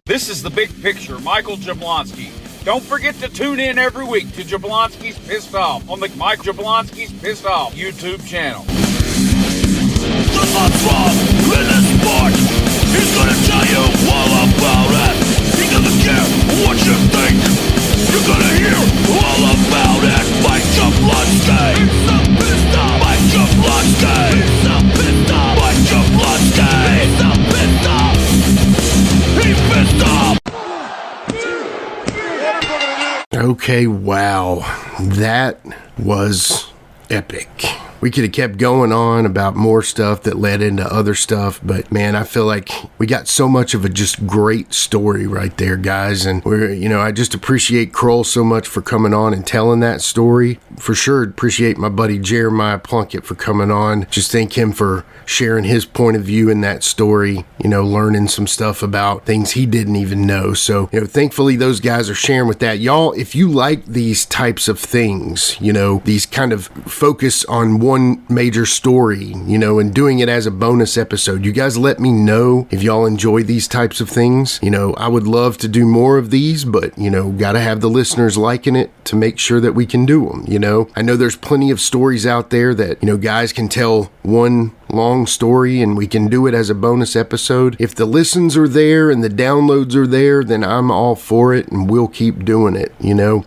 This is The Big Picture, Michael Jablonski. Don't forget to tune in every week to Jablonski's Pissed Off on the Mike Jablonski's Pissed Off YouTube channel. The what's wrong with the sport? He's gonna tell you all about it. He doesn't care what you think. You're gonna hear all about it. Mike Jablonski. He's so pissed off. Mike Jablonski. He's so pissed off. Mike Jablonski. He's so pissed off. He's pissed off. Okay, wow. That was epic. We could have kept going on about more stuff that led into other stuff, but man, I feel like we got so much of a just great story right there, guys. And I just appreciate Krull so much for coming on and telling that story. For sure, appreciate my buddy Jeremiah Plunkett for coming on. Just thank him for sharing his point of view in that story, learning some stuff about things he didn't even know. So, thankfully those guys are sharing with that. Y'all, if you like these types of things, these kind of focus on one major story, and doing it as a bonus episode, you guys let me know if y'all enjoy these types of things. I would love to do more of these, but, gotta have the listeners liking it to make sure that we can do them, I know there's plenty of stories out there that, guys can tell one long story and we can do it as a bonus episode. If the listens are there and the downloads are there, then I'm all for it and we'll keep doing it,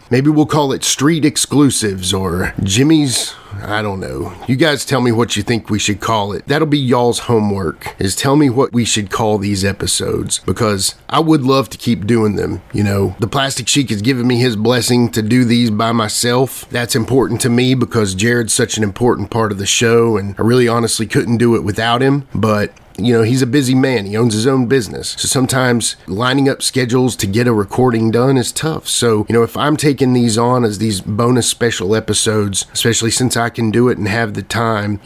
Maybe we'll call it Street Exclusives or Jimmy's, I don't know. You guys tell me what you think we should call it. That'll be y'all's homework, is tell me what we should call these episodes, because I would love to keep doing them. The Plastic Sheik has given me his blessing to do these by myself. That's important to me because Jared's such an important part of the show, and I really honestly couldn't do it without him, but he's a busy man. He owns his own business. So sometimes lining up schedules to get a recording done is tough. So, if I'm taking these on as these bonus special episodes, especially since I can do it and have the time,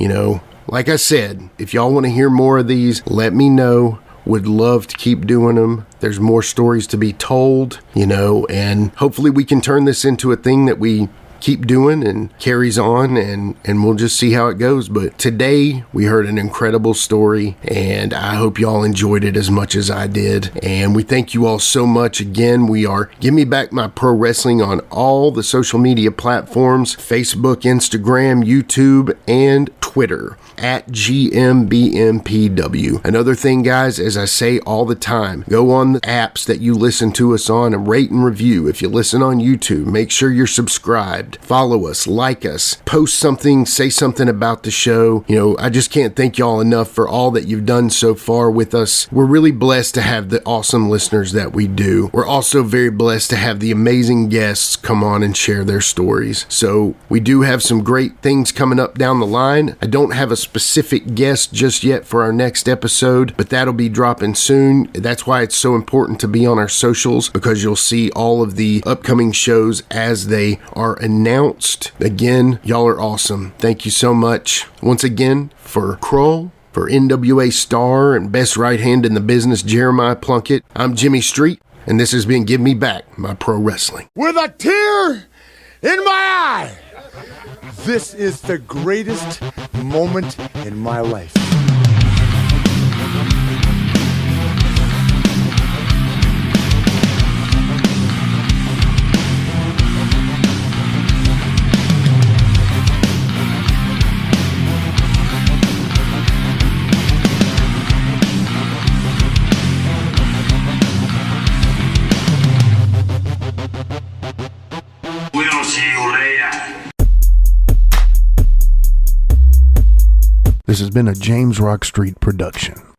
like I said, if y'all want to hear more of these, let me know. Would love to keep doing them. There's more stories to be told, and hopefully we can turn this into a thing that we keep doing and carries on, and we'll just see how it goes. But today we heard an incredible story, and I hope y'all enjoyed it as much as I did. And we thank you all so much. Again, we are Give Me Back My Pro Wrestling on all the social media platforms: Facebook, Instagram, YouTube, and Twitter at GMBMPW. Another thing, guys, as I say all the time, go on the apps that you listen to us on and rate and review. If you listen on YouTube, make sure you're subscribed. Follow us, like us, post something, say something about the show. I just can't thank y'all enough for all that you've done so far with us. We're really blessed to have the awesome listeners that we do. We're also very blessed to have the amazing guests come on and share their stories. So we do have some great things coming up down the line. I don't have a specific guest just yet for our next episode, but that'll be dropping soon. That's why it's so important to be on our socials, because you'll see all of the upcoming shows as they are announced. Again, y'all are awesome. Thank you so much. Once again, for Krull, for NWA Star and best right hand in the business, Jeremiah Plunkett, I'm Jimmy Street, and this has been Give Me Back My Pro Wrestling. With a tear in my eye, this is the greatest moment in my life. We'll see you later. This has been a James Rock Street production.